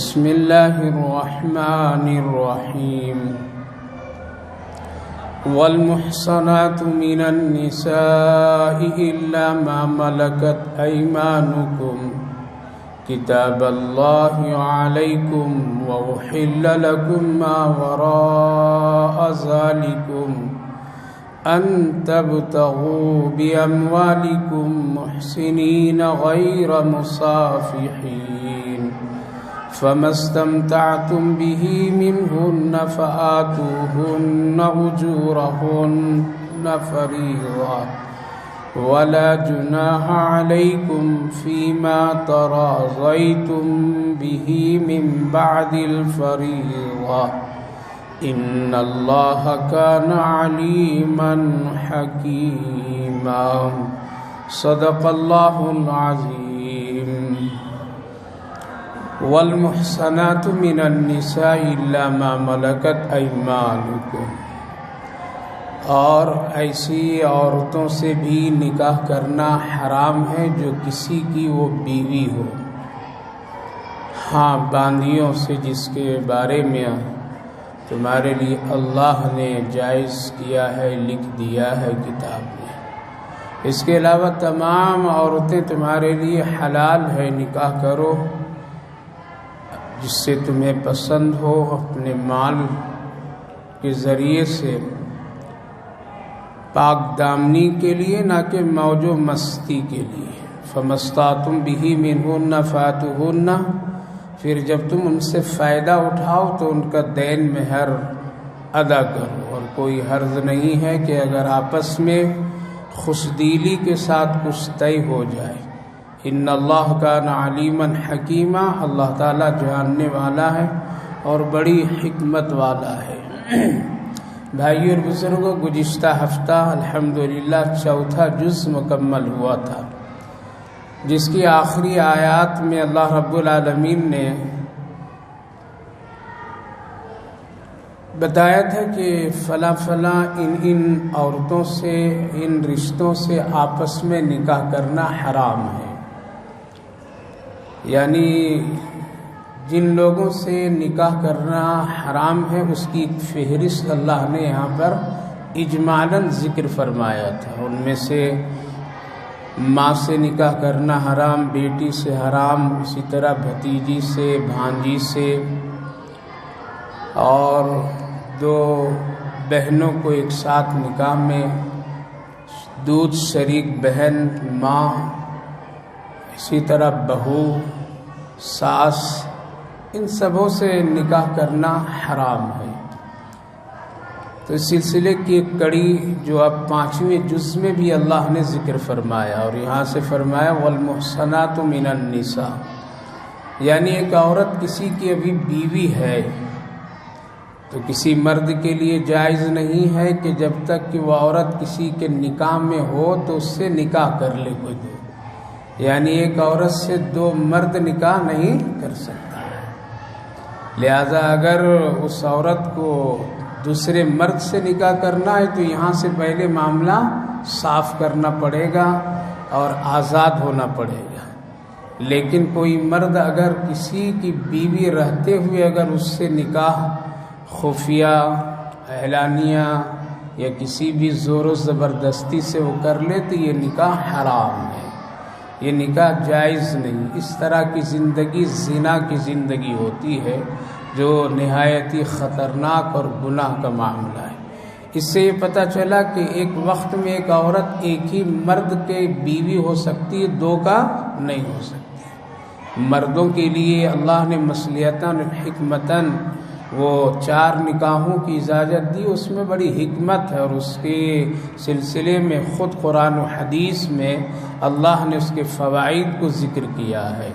بسم اللہ الرحمن الرحیم والمحصنات من النساء إلا ما ملكت أيمانكم كتاب الله عليكم وأحل لكم ما وراء ذلكم أن تبتغوا بأموالكم محسنين غير مصافحين فما استمتعتم به منهن فآتوهن أجورهن فريضة ولا جناح عليكم فيما تراضيتم به من بعد الفريضة إن الله كان عليما حكيما صدق الله العظيم والمحصنات من النساء إلا ما ملكت أيمانكم، اور ایسی عورتوں سے بھی نکاح کرنا حرام ہے جو کسی کی وہ بیوی ہو، ہاں باندیوں سے جس کے بارے میں تمہارے لیے اللہ نے جائز کیا ہے، لکھ دیا ہے کتاب میں۔ اس کے علاوہ تمام عورتیں تمہارے لیے حلال ہے، نکاح کرو جس سے تمہیں پسند ہو، اپنے مال کے ذریعے سے پاک دامنی کے لیے، نہ کہ موج و مستی کے لیے۔ فمستعتم به منهن فاتوهن، پھر جب تم ان سے فائدہ اٹھاؤ تو ان کا دین مہر ادا کرو، اور کوئی حرج نہیں ہے کہ اگر آپس میں خوشدلی کے ساتھ کچھ طے ہو جائے۔ ان اللہ کان علیما حکیما، اللہ تعالیٰ جاننے والا ہے اور بڑی حکمت والا ہے۔ بھائیو اور بزرگوں، گزشتہ ہفتہ الحمدللہ چوتھا جز مکمل ہوا تھا، جس کی آخری آیات میں اللہ رب العالمین نے بتایا تھا کہ فلاں فلاں ان عورتوں سے، ان رشتوں سے آپس میں نکاح کرنا حرام ہے، یعنی جن لوگوں سے نکاح کرنا حرام ہے اس کی ایک فہرست اللہ نے یہاں پر اجمالاً ذکر فرمایا تھا۔ ان میں سے ماں سے نکاح کرنا حرام، بیٹی سے حرام، اسی طرح بھتیجی سے، بھانجی سے، اور دو بہنوں کو ایک ساتھ نکاح میں، دودھ شریک بہن، ماں، اسی طرح بہو، ساس، ان سبوں سے نکاح کرنا حرام ہے۔ تو اس سلسلے کی ایک کڑی جو اب 5ویں جز میں بھی اللہ نے ذکر فرمایا، اور یہاں سے فرمایا والمحصنات من النساء، یعنی ایک عورت کسی کی ابھی بیوی ہے تو کسی مرد کے لیے جائز نہیں ہے کہ جب تک کہ وہ عورت کسی کے نکاح میں ہو تو اس سے نکاح کر لے کوئی دو، یعنی ایک عورت سے دو مرد نکاح نہیں کر سکتا ہے۔ لہذا اگر اس عورت کو دوسرے مرد سے نکاح کرنا ہے تو یہاں سے پہلے معاملہ صاف کرنا پڑے گا اور آزاد ہونا پڑے گا۔ لیکن کوئی مرد اگر کسی کی بیوی رہتے ہوئے اگر اس سے نکاح خفیہ، اعلانیہ یا کسی بھی زور و زبردستی سے وہ کر لے تو یہ نکاح حرام ہے، یہ نکاح جائز نہیں۔ اس طرح کی زندگی زنا کی زندگی ہوتی ہے جو نہایت ہی خطرناک اور گناہ کا معاملہ ہے۔ اس سے یہ پتہ چلا کہ ایک وقت میں ایک عورت ایک ہی مرد کے بیوی ہو سکتی ہے، دو کا نہیں ہو سکتی۔ مردوں کے لیے اللہ نے مصلحتاً حکمتاً وہ 4 نکاحوں کی اجازت دی، اس میں بڑی حکمت ہے، اور اس کے سلسلے میں خود قرآن و حدیث میں اللہ نے اس کے فوائد کو ذکر کیا ہے،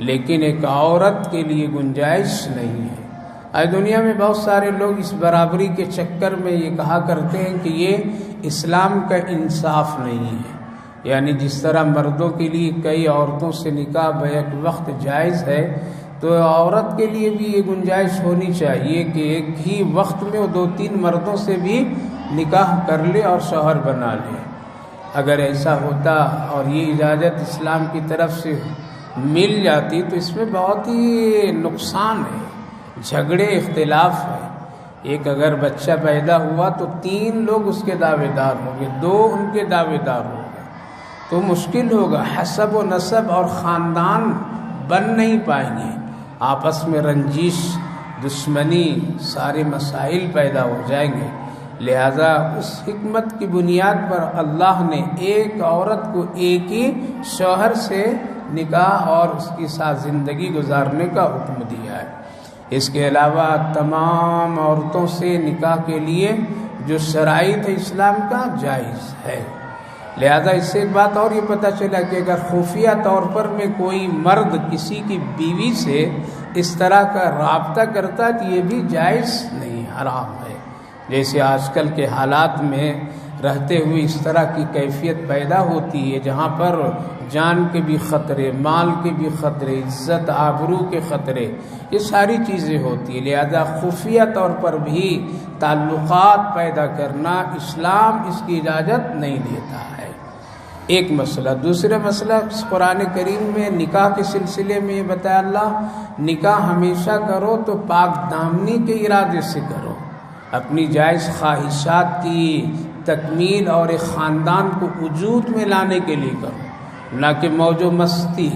لیکن ایک عورت کے لیے گنجائش نہیں ہے۔ آج دنیا میں بہت سارے لوگ اس برابری کے چکر میں یہ کہا کرتے ہیں کہ یہ اسلام کا انصاف نہیں ہے، یعنی جس طرح مردوں کے لیے کئی عورتوں سے نکاح بیک وقت جائز ہے تو عورت کے لیے بھی یہ گنجائش ہونی چاہیے کہ ایک ہی وقت میں وہ 2-3 مردوں سے بھی نکاح کر لے اور شوہر بنا لے۔ اگر ایسا ہوتا اور یہ اجازت اسلام کی طرف سے مل جاتی تو اس میں بہت ہی نقصان ہے، جھگڑے اختلاف ہے۔ ایک اگر بچہ پیدا ہوا تو 3 لوگ اس کے دعوے دار ہوں گے، 2 ان کے دعوے دار ہوں گے، تو مشکل ہوگا، حسب و نسب اور خاندان بن نہیں پائیں گے، آپس میں رنجش، دشمنی، سارے مسائل پیدا ہو جائیں گے۔ لہذا اس حکمت کی بنیاد پر اللہ نے ایک عورت کو ایک ہی شوہر سے نکاح اور اس کے ساتھ زندگی گزارنے کا حکم دیا ہے۔ اس کے علاوہ تمام عورتوں سے نکاح کے لیے جو شرائط ہے اسلام کا جائز ہے۔ لہذا اس سے ایک بات اور یہ پتہ چلا کہ اگر خفیہ طور پر میں کوئی مرد کسی کی بیوی سے اس طرح کا رابطہ کرتا تو یہ بھی جائز نہیں، حرام ہے۔ جیسے آج کل کے حالات میں رہتے ہوئے اس طرح کی کیفیت پیدا ہوتی ہے جہاں پر جان کے بھی خطرے، مال کے بھی خطرے، عزت آبرو کے خطرے، یہ ساری چیزیں ہوتی ہیں۔ لہذا خفیہ طور پر بھی تعلقات پیدا کرنا اسلام اس کی اجازت نہیں دیتا ہے۔ ایک مسئلہ۔ دوسرا مسئلہ قرآن کریم میں نکاح کے سلسلے میں یہ بتایا اللہ، نکاح ہمیشہ کرو تو پاک دامنی کے ارادے سے کرو، اپنی جائز خواہشات کی تکمیل اور ایک خاندان کو وجود میں لانے کے لیے کرو، نہ کہ موج و مستی،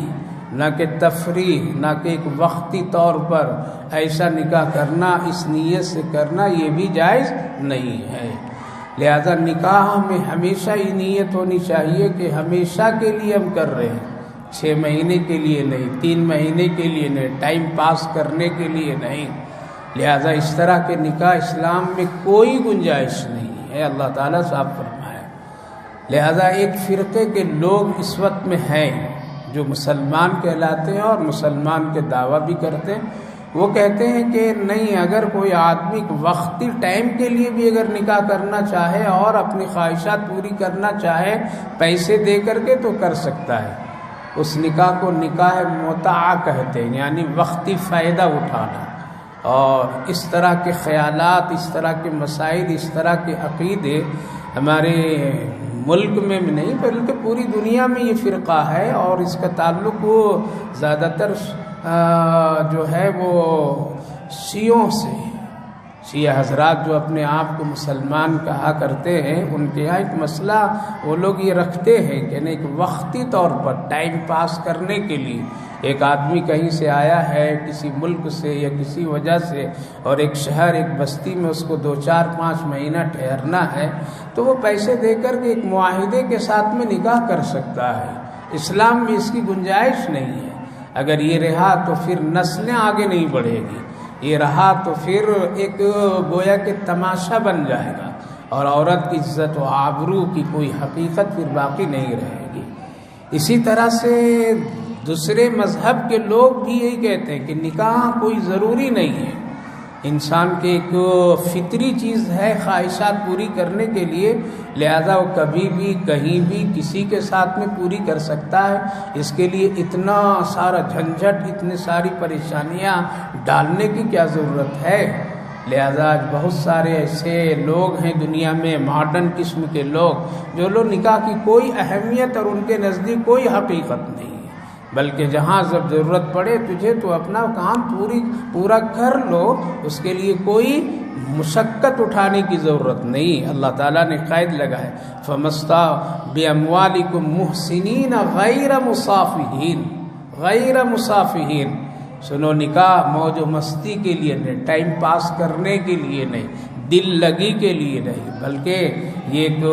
نہ کہ تفریح، نہ کہ ایک وقتی طور پر ایسا نکاح کرنا، اس نیت سے کرنا، یہ بھی جائز نہیں ہے۔ لہذا نکاح میں ہمیشہ یہ نیت ہونی چاہیے کہ ہمیشہ کے لیے ہم کر رہے ہیں، 6 مہینے کے لیے نہیں، 3 مہینے کے لیے نہیں، ٹائم پاس کرنے کے لیے نہیں۔ لہذا اس طرح کے نکاح اسلام میں کوئی گنجائش نہیں ہے، اللہ تعالیٰ صاف فرمائے۔ لہذا ایک فرقے کے لوگ اس وقت میں ہیں جو مسلمان کہلاتے ہیں اور مسلمان کے دعویٰ بھی کرتے ہیں، وہ کہتے ہیں کہ نہیں، اگر کوئی آدمی وقتی ٹائم کے لیے بھی اگر نکاح کرنا چاہے اور اپنی خواہشات پوری کرنا چاہے پیسے دے کر کے تو کر سکتا ہے۔ اس نکاح کو نکاح متعہ کہتے ہیں، یعنی وقتی فائدہ اٹھانا۔ اور اس طرح کے خیالات، اس طرح کے مسائل، اس طرح کے عقیدے ہمارے ملک میں نہیں بلکہ پوری دنیا میں یہ فرقہ ہے، اور اس کا تعلق وہ زیادہ تر جو ہے وہ شیعوں سے، شیعہ حضرات جو اپنے آپ کو مسلمان کہا کرتے ہیں، ان کے یہاں ایک مسئلہ وہ لوگ یہ رکھتے ہیں کہ ایک وقتی طور پر ٹائم پاس کرنے کے لیے ایک آدمی کہیں سے آیا ہے، کسی ملک سے یا کسی وجہ سے، اور ایک شہر، ایک بستی میں اس کو 2 4 5 مہینہ ٹھہرنا ہے، تو وہ پیسے دے کر کے ایک معاہدے کے ساتھ میں نکاح کر سکتا ہے۔ اسلام میں اس کی گنجائش نہیں ہے۔ اگر یہ رہا تو پھر نسلیں آگے نہیں بڑھے گی، یہ رہا تو پھر ایک گویا کہ تماشا بن جائے گا، اور عورت کی عزت و آبرو کی کوئی حقیقت پھر باقی نہیں رہے گی۔ اسی طرح سے دوسرے مذہب کے لوگ بھی یہی کہتے ہیں کہ نکاح کوئی ضروری نہیں ہے، انسان کے ایک فطری چیز ہے خواہشات پوری کرنے کے لیے، لہذا وہ کبھی بھی کہیں بھی کسی کے ساتھ میں پوری کر سکتا ہے۔ اس کے لیے اتنا سارا جھنجھٹ، اتنی ساری پریشانیاں ڈالنے کی کیا ضرورت ہے؟ لہذا آج بہت سارے ایسے لوگ ہیں دنیا میں، ماڈرن قسم کے لوگ، جو لوگ نکاح کی کوئی اہمیت اور ان کے نزدیک کوئی حقیقت نہیں، بلکہ جہاں جب ضرورت پڑے تجھے تو اپنا کام پورا کر لو، اس کے لیے کوئی مشقت اٹھانے کی ضرورت نہیں۔ اللہ تعالیٰ نے قید لگائے فَمَسْتَعْ بِأَمْوَالِكُمْ مُحْسِنِينَ غَيْرَ مُصَافِحِينَ، غیر مصافحین۔ سنو، نکاح موج و مستی کے لیے نہیں، ٹائم پاس کرنے کے لیے نہیں، دل لگی کے لیے نہیں، بلکہ یہ تو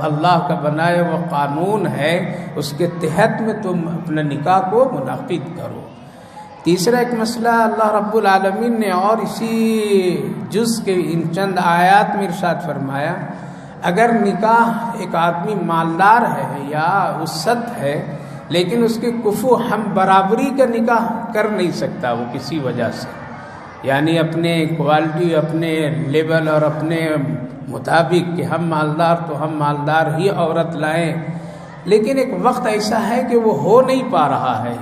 اللہ کا بنایا ہوا قانون ہے، اس کے تحت میں تم اپنے نکاح کو منعقد کرو۔ تیسرا ایک مسئلہ اللہ رب العالمین نے اور اسی جز کے ان چند آیات میں ارشاد فرمایا، اگر نکاح ایک آدمی مالدار ہے یا وسعت ہے لیکن اس کے کفو ہم برابری کا نکاح کر نہیں سکتا وہ کسی وجہ سے، یعنی اپنے کوالٹی، اپنے لیول اور اپنے مطابق کہ ہم مالدار تو ہم مالدار ہی عورت لائیں، لیکن ایک وقت ایسا ہے کہ وہ ہو نہیں پا رہا ہے،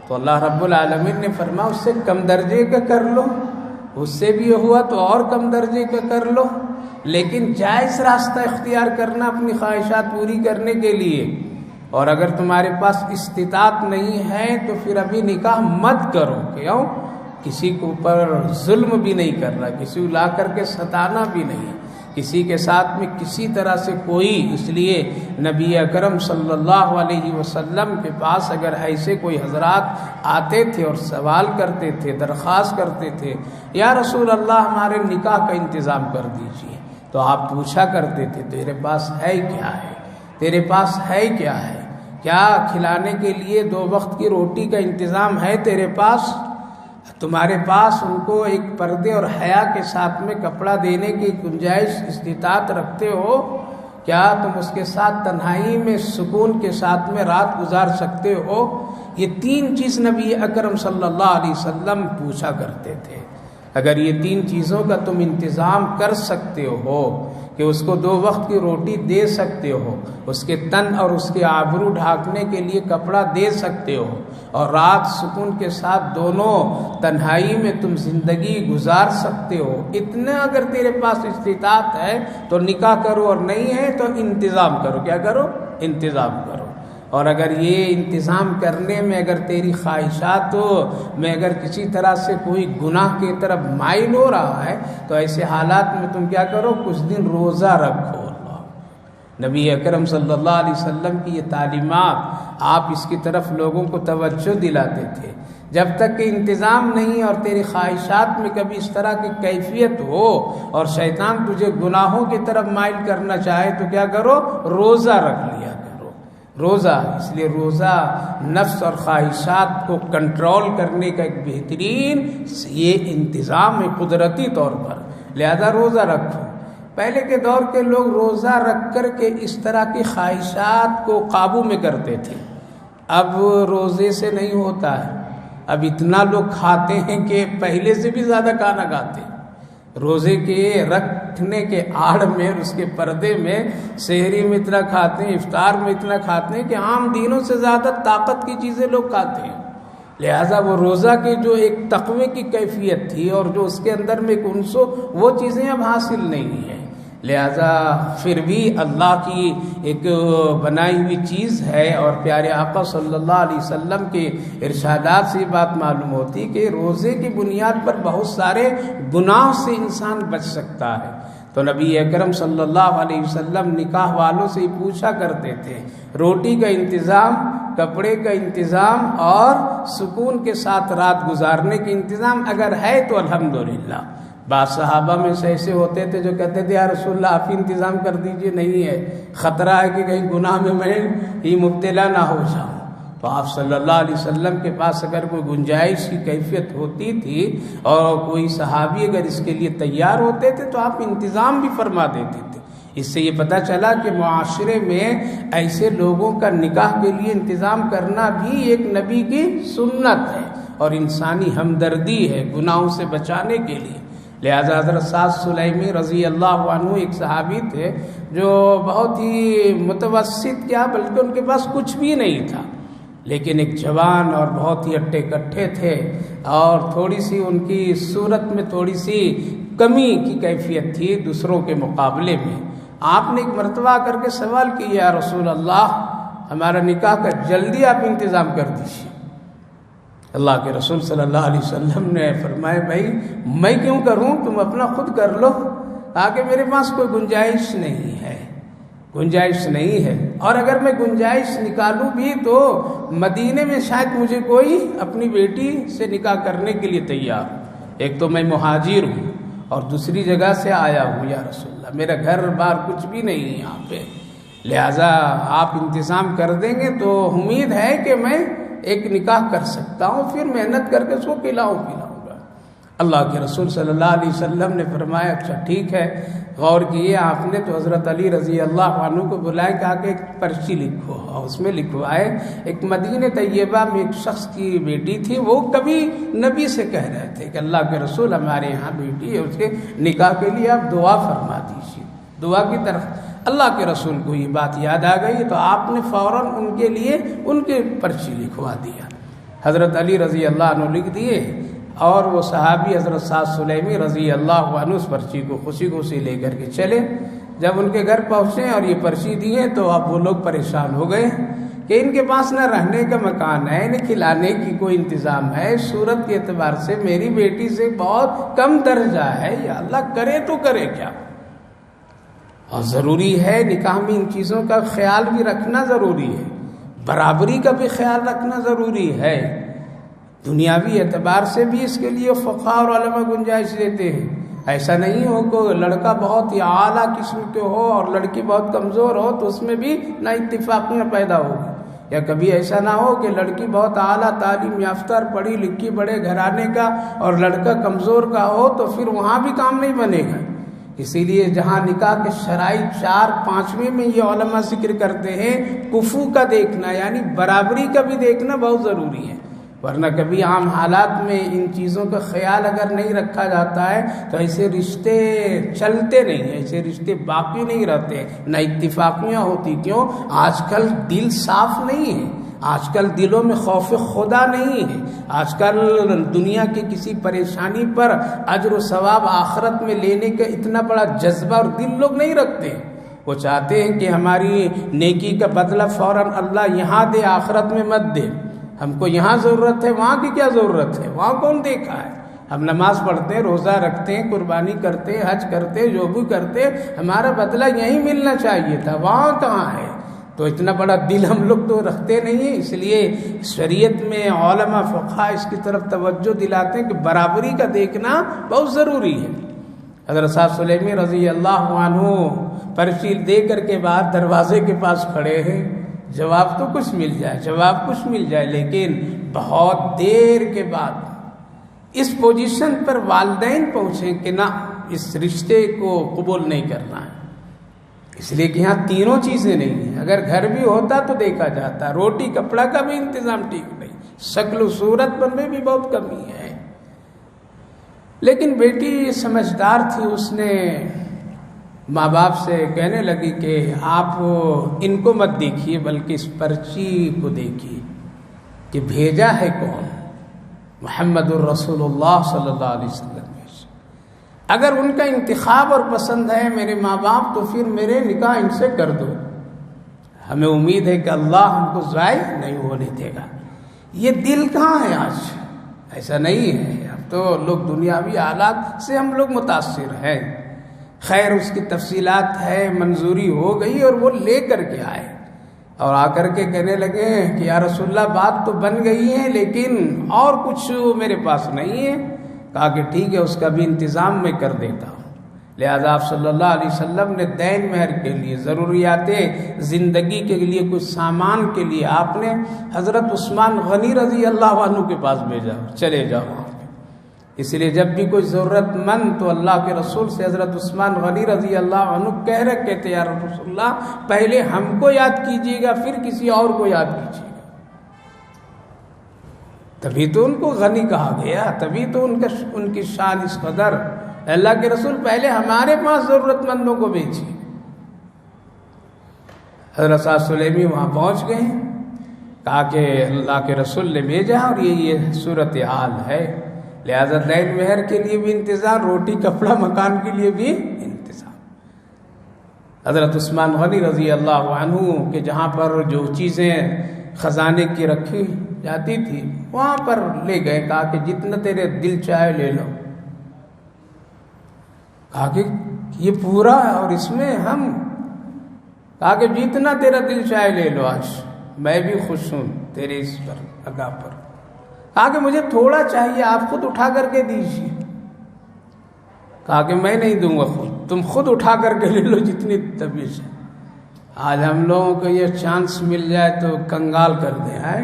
تو اللہ رب العالمین نے فرمایا اس سے کم درجے کا کر لو، اس سے بھی ہوا تو اور کم درجے کا کر لو، لیکن جائز راستہ اختیار کرنا اپنی خواہشات پوری کرنے کے لیے، اور اگر تمہارے پاس استطاعت نہیں ہے تو پھر ابھی نکاح مت کرو. کیوں؟ کسی کے اوپر ظلم بھی نہیں کرنا، کسی کو لا کر کے ستانا بھی نہیں، کسی کے ساتھ میں کسی طرح سے کوئی. اس لیے نبی اکرم صلی اللہ علیہ وسلم کے پاس اگر ایسے کوئی حضرات آتے تھے اور سوال کرتے تھے، درخواست کرتے تھے، یا رسول اللہ ہمارے نکاح کا انتظام کر دیجیے، تو آپ پوچھا کرتے تھے تیرے پاس ہے کیا ہے، تیرے پاس ہے کیا ہے، کیا کھلانے کے لیے 2 وقت کی روٹی کا انتظام ہے تیرے پاس؟ تمہارے پاس ان کو ایک پردے اور حیا کے ساتھ میں کپڑا دینے کی گنجائش استطاعت رکھتے ہو؟ کیا تم اس کے ساتھ تنہائی میں سکون کے ساتھ میں رات گزار سکتے ہو؟ یہ 3 چیز نبی اکرم صلی اللہ علیہ وسلم پوچھا کرتے تھے. اگر یہ 3 چیزوں کا تم انتظام کر سکتے ہو کہ اس کو 2 وقت کی روٹی دے سکتے ہو، اس کے تن اور اس کے آبرو ڈھانکنے کے لیے کپڑا دے سکتے ہو، اور رات سکون کے ساتھ دونوں تنہائی میں تم زندگی گزار سکتے ہو، اتنا اگر تیرے پاس استطاعت ہے تو نکاح کرو، اور نہیں ہے تو انتظام کرو. کیا کرو؟ انتظام کرو. اور اگر یہ انتظام کرنے میں اگر تیری خواہشات میں اگر کسی طرح سے کوئی گناہ کی طرف مائل ہو رہا ہے تو ایسے حالات میں تم کیا کرو؟ کچھ دن روزہ رکھو. نبی اکرم صلی اللہ علیہ وسلم کی یہ تعلیمات، آپ اس کی طرف لوگوں کو توجہ دلاتے تھے. جب تک کہ انتظام نہیں اور تیری خواہشات میں کبھی اس طرح کی کیفیت ہو اور شیطان تجھے گناہوں کی طرف مائل کرنا چاہے تو کیا کرو؟ روزہ رکھ لیا کرو. روزہ، اس لیے روزہ نفس اور خواہشات کو کنٹرول کرنے کا ایک بہترین یہ انتظام ہے قدرتی طور پر. لہذا روزہ رکھو. پہلے کے دور کے لوگ روزہ رکھ کر کے اس طرح کی خواہشات کو قابو میں کرتے تھے. اب روزے سے نہیں ہوتا ہے. اب اتنا لوگ کھاتے ہیں کہ پہلے سے بھی زیادہ کھانا کھاتے ہیں. روزے کے رکھنے کے آڑ میں، اس کے پردے میں سحری میں اتنا کھاتے ہیں، افطار میں اتنا کھاتے ہیں کہ عام دینوں سے زیادہ طاقت کی چیزیں لوگ کھاتے ہیں. لہذا وہ روزہ کی جو ایک تقوی کی کیفیت تھی اور جو اس کے اندر میں ایک انسو، وہ چیزیں اب حاصل نہیں ہیں. لہذا پھر بھی اللہ کی ایک بنائی ہوئی چیز ہے، اور پیارے آقا صلی اللہ علیہ وسلم کے ارشادات سے بات معلوم ہوتی کہ روزے کی بنیاد پر بہت سارے گناہ سے انسان بچ سکتا ہے. تو نبی اکرم صلی اللہ علیہ وسلم نکاح والوں سے ہی پوچھا کرتے تھے روٹی کا انتظام، کپڑے کا انتظام اور سکون کے ساتھ رات گزارنے کا انتظام اگر ہے تو الحمدللہ. بعض صحابہ میں سے ایسے ہوتے تھے جو کہتے تھے یا رسول اللہ آپ ہی انتظام کر دیجئے، نہیں ہے، خطرہ ہے کہ کہیں گناہ میں ہی مبتلا نہ ہو جاؤں. تو آپ صلی اللہ علیہ وسلم کے پاس اگر کوئی گنجائش کی کیفیت ہوتی تھی اور کوئی صحابی اگر اس کے لیے تیار ہوتے تھے تو آپ انتظام بھی فرما دیتے تھے. اس سے یہ پتہ چلا کہ معاشرے میں ایسے لوگوں کا نکاح کے لیے انتظام کرنا بھی ایک نبی کی سنت ہے اور انسانی ہمدردی ہے گناہوں سے بچانے کے لیے. لہذا حضرت سعد سلیمی رضی اللہ عنہ ایک صحابی تھے جو بہت ہی متوسط کیا بلکہ ان کے پاس کچھ بھی نہیں تھا، لیکن ایک جوان اور بہت ہی اٹھے کٹھے تھے اور تھوڑی سی ان کی صورت میں تھوڑی سی کمی کی کیفیت تھی دوسروں کے مقابلے میں. آپ نے ایک مرتبہ کر کے سوال کیا یا رسول اللہ ہمارا نکاح کا جلدی آپ انتظام کر دیجیے. اللہ کے رسول صلی اللہ علیہ وسلم نے فرمایا بھائی میں کیوں کروں، تم اپنا خود کر لو. آگے میرے پاس کوئی گنجائش نہیں ہے، گنجائش نہیں ہے، اور اگر میں گنجائش نکالوں بھی تو مدینے میں شاید مجھے کوئی اپنی بیٹی سے نکاح کرنے کے لیے تیار ہو. ایک تو میں مہاجر ہوں اور دوسری جگہ سے آیا ہوں یا رسول اللہ، میرا گھر بار کچھ بھی نہیں ہے یہاں پہ. لہذا آپ انتظام کر دیں گے تو امید ہے کہ میں ایک نکاح کر سکتا ہوں، پھر محنت کر کے اس کو پلاؤں گا. اللہ کے رسول صلی اللہ علیہ وسلم نے فرمایا اچھا ٹھیک ہے. غور کیے آپ نے تو حضرت علی رضی اللہ عنہ کو بلائے، کہا کہ ایک پرچی لکھو اور اس میں لکھوائے ایک مدینہ طیبہ میں ایک شخص کی بیٹی تھی، وہ کبھی نبی سے کہہ رہے تھے کہ اللہ کے رسول ہمارے یہاں بیٹی ہے، اس کے نکاح کے لیے آپ دعا فرما دیجیے. دعا کی طرف اللہ کے رسول کو یہ بات یاد آ گئی تو آپ نے فوراً ان کے لیے ان کے پرچی لکھوا دیا. حضرت علی رضی اللہ عنہ لکھ دیے اور وہ صحابی حضرت سعد سلیمی رضی اللہ عنہ اس پرچی کو خوشی خوشی لے کر کے چلے. جب ان کے گھر پہنچے اور یہ پرچی دیے تو اب وہ لوگ پریشان ہو گئے کہ ان کے پاس نہ رہنے کا مکان ہے نہ کھلانے کی کوئی انتظام ہے، صورت کے اعتبار سے میری بیٹی سے بہت کم درجہ ہے، یا اللہ کرے تو کرے کیا؟ اور ضروری ہے نکاح میں ان چیزوں کا خیال بھی رکھنا ضروری ہے، برابری کا بھی خیال رکھنا ضروری ہے۔ دنیاوی اعتبار سے بھی اس کے لیے فقہاء اور علماء گنجائش دیتے ہیں۔ ایسا نہیں ہو کہ لڑکا بہت ہی اعلیٰ قسم کے ہو اور لڑکی بہت کمزور ہو تو اس میں بھی نہ اتفاقیاں پیدا ہوگی، یا کبھی ایسا نہ ہو کہ لڑکی بہت اعلیٰ تعلیم یافتہ پڑھی لکھی بڑے گھرانے کا اور لڑکا کمزور کا ہو تو پھر وہاں بھی کام نہیں بنے گا۔ اسی لیے جہاں نکاح کے شرائط 4-5ویں میں یہ علماء ذکر کرتے ہیں، کفو کا دیکھنا یعنی برابری کا بھی دیکھنا بہت ضروری ہے، ورنہ کبھی عام حالات میں ان چیزوں کا خیال اگر نہیں رکھا جاتا ہے تو ایسے رشتے چلتے نہیں، ایسے رشتے باقی نہیں رہتے، نہ اتفاقیاں ہوتی۔ کیوں؟ آج کل دل صاف نہیں ہے، آج کل دلوں میں خوف خدا نہیں ہے، آج کل دنیا کی کسی پریشانی پر اجر و ثواب آخرت میں لینے کا اتنا بڑا جذبہ اور دل لوگ نہیں رکھتے۔ وہ چاہتے ہیں کہ ہماری نیکی کا بدلہ فوراً اللہ یہاں دے، آخرت میں مت دے۔ ہم کو یہاں ضرورت ہے، وہاں کی کیا ضرورت ہے؟ وہاں کون دیکھا ہے؟ ہم نماز پڑھتے ہیں، روزہ رکھتے ہیں، قربانی کرتے ہیں، حج کرتے ہیں، جو بھی کرتے ہیں، ہمارا بدلہ یہیں ملنا چاہیے تھا، وہاں کہاں ہے؟ تو اتنا بڑا دل ہم لوگ تو رکھتے نہیں ہیں، اس لیے شریعت میں علماء فقہاء اس کی طرف توجہ دلاتے ہیں کہ برابری کا دیکھنا بہت ضروری ہے۔ حضرت صاحب سلیمی رضی اللہ عنہ پرچی دے کر کے بعد دروازے کے پاس کھڑے ہیں، جواب تو کچھ مل جائے، لیکن بہت دیر کے بعد اس پوزیشن پر والدین پہنچے کہ نہ، اس رشتے کو قبول نہیں کرنا ہے، اس لیے کہ یہاں تینوں چیزیں نہیں ہیں۔ اگر گھر بھی ہوتا تو دیکھا جاتا، روٹی کپڑا کا بھی انتظام ٹھیک نہیں، شکل و صورت پر میں بھی بہت کمی ہے۔ لیکن بیٹی سمجھدار تھی، اس نے ماں باپ سے کہنے لگی کہ آپ ان کو مت دیکھیے بلکہ اس پرچی کو دیکھیے کہ بھیجا ہے کون، محمد الرسول اللہ صلی اللہ علیہ وسلم۔ اگر ان کا انتخاب اور پسند ہے میرے ماں باپ تو پھر میرے نکاح ان سے کر دو، ہمیں امید ہے کہ اللہ ہم کو ضائع نہیں ہونے دے گا۔ یہ دل کہاں ہے آج؟ ایسا نہیں ہے، اب تو لوگ دنیاوی حالات سے ہم لوگ متاثر ہیں۔ خیر اس کی تفصیلات ہے، منظوری ہو گئی اور وہ لے کر کے آئے اور آ کر کے کہنے لگے کہ یا رسول اللہ بات تو بن گئی ہے لیکن اور کچھ میرے پاس نہیں ہے۔ کہا کہ ٹھیک ہے، اس کا بھی انتظام میں کر دیتا ہوں۔ لہذا آپ صلی اللہ علیہ وسلم نے دین مہر کے لیے، ضروریات زندگی کے لیے، کچھ سامان کے لیے آپ نے حضرت عثمان غنی رضی اللہ عنہ کے پاس بھیجا، چلے جاؤ وہاں پہ۔ اس لیے جب بھی کوئی ضرورت مند تو اللہ کے رسول سے حضرت عثمان غنی رضی اللہ عنہ کہہ رکھے تھے یا رسول اللہ پہلے ہم کو یاد کیجیے گا پھر کسی اور کو یاد کیجیے گا۔ تبھی تو ان کو غنی کہا گیا، تبھی تو ان کی شان اس قدر۔ اللہ کے رسول پہلے ہمارے پاس ضرورت مندوں کو بھیجیے۔ حضرت صاحب سلیمی وہاں پہنچ گئے، کہا کہ اللہ کے رسول نے بھیجا اور یہ صورتحال ہے، لہذا دین مہر کے لیے بھی انتظام، روٹی کپڑا مکان کے لیے بھی انتظام۔ حضرت عثمان غنی رضی اللہ عنہ کے جہاں پر جو چیزیں خزانے کی رکھی جاتی تھی وہاں پر لے گئے، کہا کہ جتنا تیرے دل چاہے لے لو۔ کہا کہ یہ پورا ہے اور اس میں ہم، کہا کہ جتنا تیرا دل چاہے لے لو، آج میں بھی خوش ہوں تیرے اس پر ادا پر۔ کہا کہ مجھے تھوڑا چاہیے، آپ خود اٹھا کر کے دیجیے۔ کہا کہ میں نہیں دوں گا، تم خود اٹھا کر کے لے لو جتنی طبیعت ہے۔ آج ہم لوگوں کو یہ چانس مل جائے تو کنگال کر دیں، ہے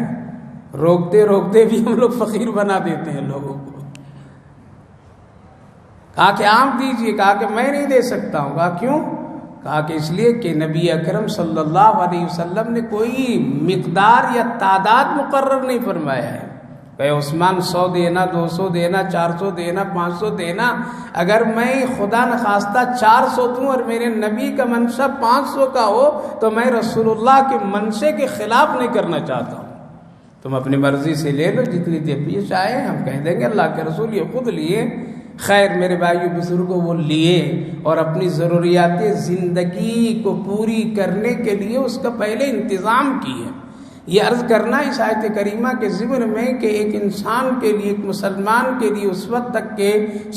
روکتے روکتے بھی ہم لوگ فقیر بنا دیتے ہیں لوگوں کو۔ کہا کہ آپ دیجیے، کہا کہ میں نہیں دے سکتا ہوں۔ کہا کیوں؟ کہا کہ اس لیے کہ نبی اکرم صلی اللہ علیہ وسلم نے کوئی مقدار یا تعداد مقرر نہیں فرمایا ہے کہ عثمان 100 دینا، 200 دینا، 400 دینا، 500 دینا۔ اگر میں خدا نخواستہ 400 دوں اور میرے نبی کا منشا 500 کا ہو تو میں رسول اللہ کے منشے کے خلاف نہیں کرنا چاہتا ہوں۔ تم اپنی مرضی سے لے لو جتنی دیر پیش آئے، ہم کہہ دیں گے اللہ کے رسول یہ خود لیے۔ خیر میرے بھائیو بزرگوں، وہ لیے اور اپنی ضروریات زندگی کو پوری کرنے کے لیے اس کا پہلے انتظام کیے۔ یہ عرض کرنا اس آیت کریمہ کے ضمن میں کہ ایک انسان کے لیے، ایک مسلمان کے لیے اس وقت تک کہ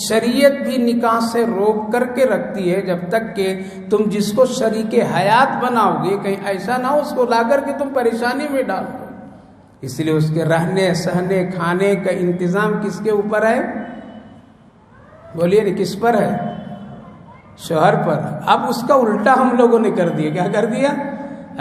شریعت بھی نکاح سے روک کر کے رکھتی ہے جب تک کہ تم جس کو شریک حیات بناؤ گے کہیں ایسا نہ ہو اس کو لا کر کے تم پریشانی میں ڈال دو۔ اس لیے اس کے رہنے سہنے کھانے کا انتظام کس کے اوپر ہے؟ بولیے نا، کس پر ہے؟ شوہر پر۔ اب اس کا الٹا ہم لوگوں نے کر دیا۔ کیا کر دیا؟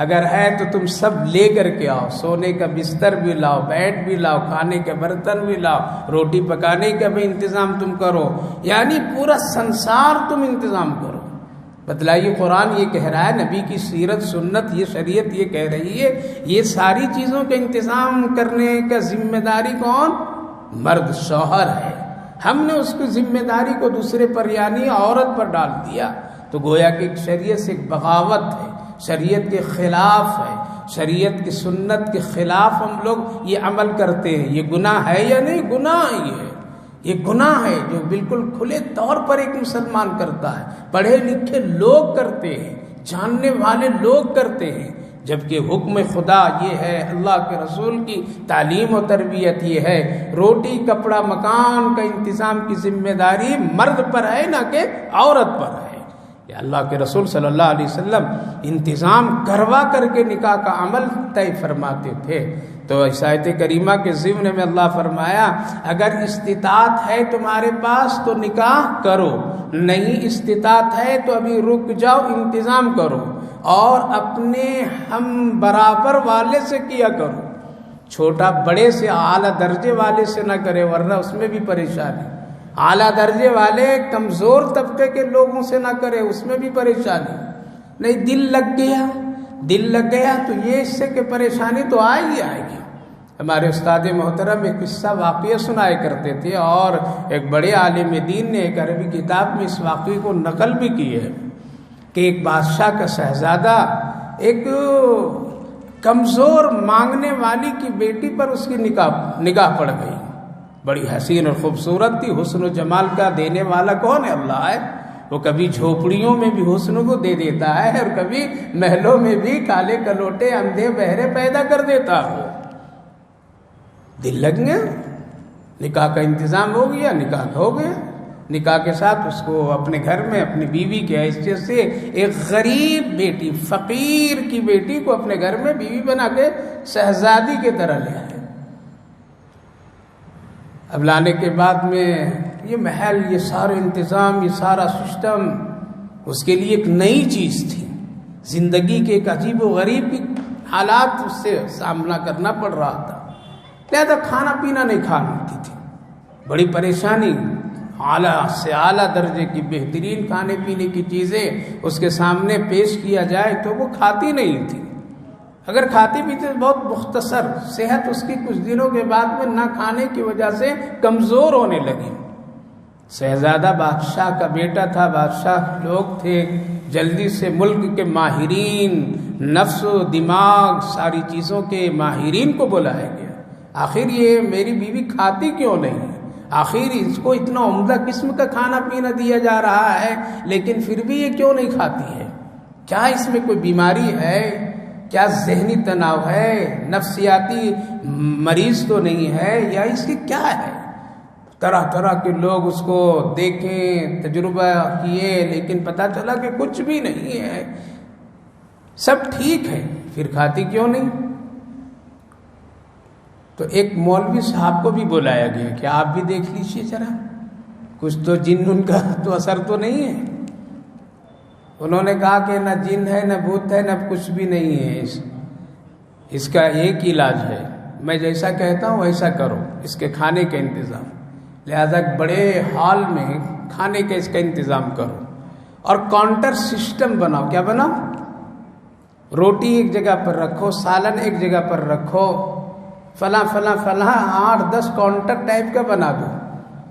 اگر ہے تو تم سب لے کر کے آؤ، سونے کا بستر بھی لاؤ، بیڈ بھی لاؤ، کھانے کے برتن بھی لاؤ، روٹی پکانے کا بھی انتظام تم کرو، یعنی پورا سنسار تم انتظام کرو۔ بتلائیے، قرآن یہ کہہ رہا ہے، نبی کی سیرت سنت یہ شریعت یہ کہہ رہی ہے، یہ ساری چیزوں کا انتظام کرنے کا ذمہ داری کون؟ مرد، شوہر ہے۔ ہم نے اس کی ذمہ داری کو دوسرے پر یعنی عورت پر ڈال دیا، تو گویا کہ شریعت سے ایک بغاوت ہے، شریعت کے خلاف ہے، شریعت کی سنت کے خلاف ہم لوگ یہ عمل کرتے ہیں۔ یہ گناہ ہے یا نہیں؟ گناہ یہ گناہ ہے جو بالکل کھلے طور پر ایک مسلمان کرتا ہے، پڑھے لکھے لوگ کرتے ہیں، جاننے والے لوگ کرتے ہیں، جبکہ حکم خدا یہ ہے، اللہ کے رسول کی تعلیم و تربیت یہ ہے، روٹی کپڑا مکان کا انتظام کی ذمہ داری مرد پر ہے نہ کہ عورت پر ہے۔ اللہ کے رسول صلی اللہ علیہ وسلم انتظام کروا کر کے نکاح کا عمل طے فرماتے تھے۔ تو اس آیت کریمہ کے ضمن میں اللہ فرمایا، اگر استطاعت ہے تمہارے پاس تو نکاح کرو، نہیں استطاعت ہے تو ابھی رک جاؤ، انتظام کرو، اور اپنے ہم برابر والے سے کیا کرو، چھوٹا بڑے سے اعلیٰ درجے والے سے نہ کرے، ورنہ اس میں بھی پریشانی۔ اعلیٰ درجے والے کمزور طبقے کے لوگوں سے نہ کرے، اس میں بھی پریشانی۔ نہیں، دل لگ گیا تو یہ اس سے کہ پریشانی تو آئے گی۔ ہمارے استاد محترم ایک قصہ واقعہ سنائے کرتے تھے، اور ایک بڑے عالم دین نے ایک عربی کتاب میں اس واقعے کو نقل بھی کی ہے کہ ایک بادشاہ کا شہزادہ ایک کمزور مانگنے والی کی بیٹی پر اس کی نگاہ پڑ گئی۔ بڑی حسین اور خوبصورت تھی، حسن و جمال کا دینے والا کون ہے؟ اللہ ہے۔ وہ کبھی جھوپڑیوں میں بھی حسن کو دے دیتا ہے، اور کبھی محلوں میں بھی کالے کلوٹے اندھے بہرے پیدا کر دیتا ہے۔ دل لگ گیا، نکاح کا انتظام ہو گیا، نکاح ہو گیا۔ نکاح کے ساتھ اس کو اپنے گھر میں اپنی بیوی کی حیثیت سے ایک غریب بیٹی، فقیر کی بیٹی کو اپنے گھر میں بیوی بنا کے شہزادی کی طرح لے آئے۔ اب لانے کے بعد میں یہ محل، یہ سارا انتظام، یہ سارا سسٹم اس کے لیے ایک نئی چیز تھی، زندگی کے ایک عجیب و غریب کی حالات اس سے سامنا کرنا پڑ رہا تھا، لہذا کھانا پینا نہیں کھا ملتی تھی، بڑی پریشانی۔ اعلیٰ سے اعلیٰ درجے کی بہترین کھانے پینے کی چیزیں اس کے سامنے پیش کیا جائے تو وہ کھاتی نہیں تھی، اگر کھاتی بھی تو بہت مختصر۔ صحت اس کی کچھ دنوں کے بعد میں نہ کھانے کی وجہ سے کمزور ہونے لگی۔ شہزادہ بادشاہ کا بیٹا تھا، بادشاہ لوگ تھے، جلدی سے ملک کے ماہرین، نفس و دماغ ساری چیزوں کے ماہرین کو بلایا گیا۔ آخر یہ میری بیوی کھاتی کیوں نہیں ہے؟ آخر اس کو اتنا عمدہ قسم کا کھانا پینا دیا جا رہا ہے لیکن پھر بھی یہ کیوں نہیں کھاتی ہے؟ کیا اس میں کوئی بیماری ہے؟ کیا ذہنی تناؤ ہے؟ نفسیاتی مریض تو نہیں ہے؟ یا اس کی کیا ہے؟ طرح طرح کے لوگ اس کو دیکھیں، تجربہ کیے، لیکن پتہ چلا کہ کچھ بھی نہیں ہے، سب ٹھیک ہے، پھر کھاتی کیوں نہیں؟ تو ایک مولوی صاحب کو بھی بلایا گیا کہ آپ بھی دیکھ لیجیے ذرا، کچھ تو جن ان کا تو اثر تو نہیں ہے۔ انہوں نے کہا کہ نہ جن ہے، نہ بھوت ہے، نہ کچھ بھی نہیں ہے، اس کا ایک علاج ہے، میں جیسا کہتا ہوں ویسا کرو، اس کے کھانے کا انتظام، لہذا بڑے ہال میں کھانے کا اس کا انتظام کرو، اور کاؤنٹر سسٹم بناؤ۔ کیا بناؤ؟ روٹی ایک جگہ پر رکھو، سالن ایک جگہ پر رکھو، فلاں فلاں فلاں 8-10 کاؤنٹر ٹائپ کا بنا دو،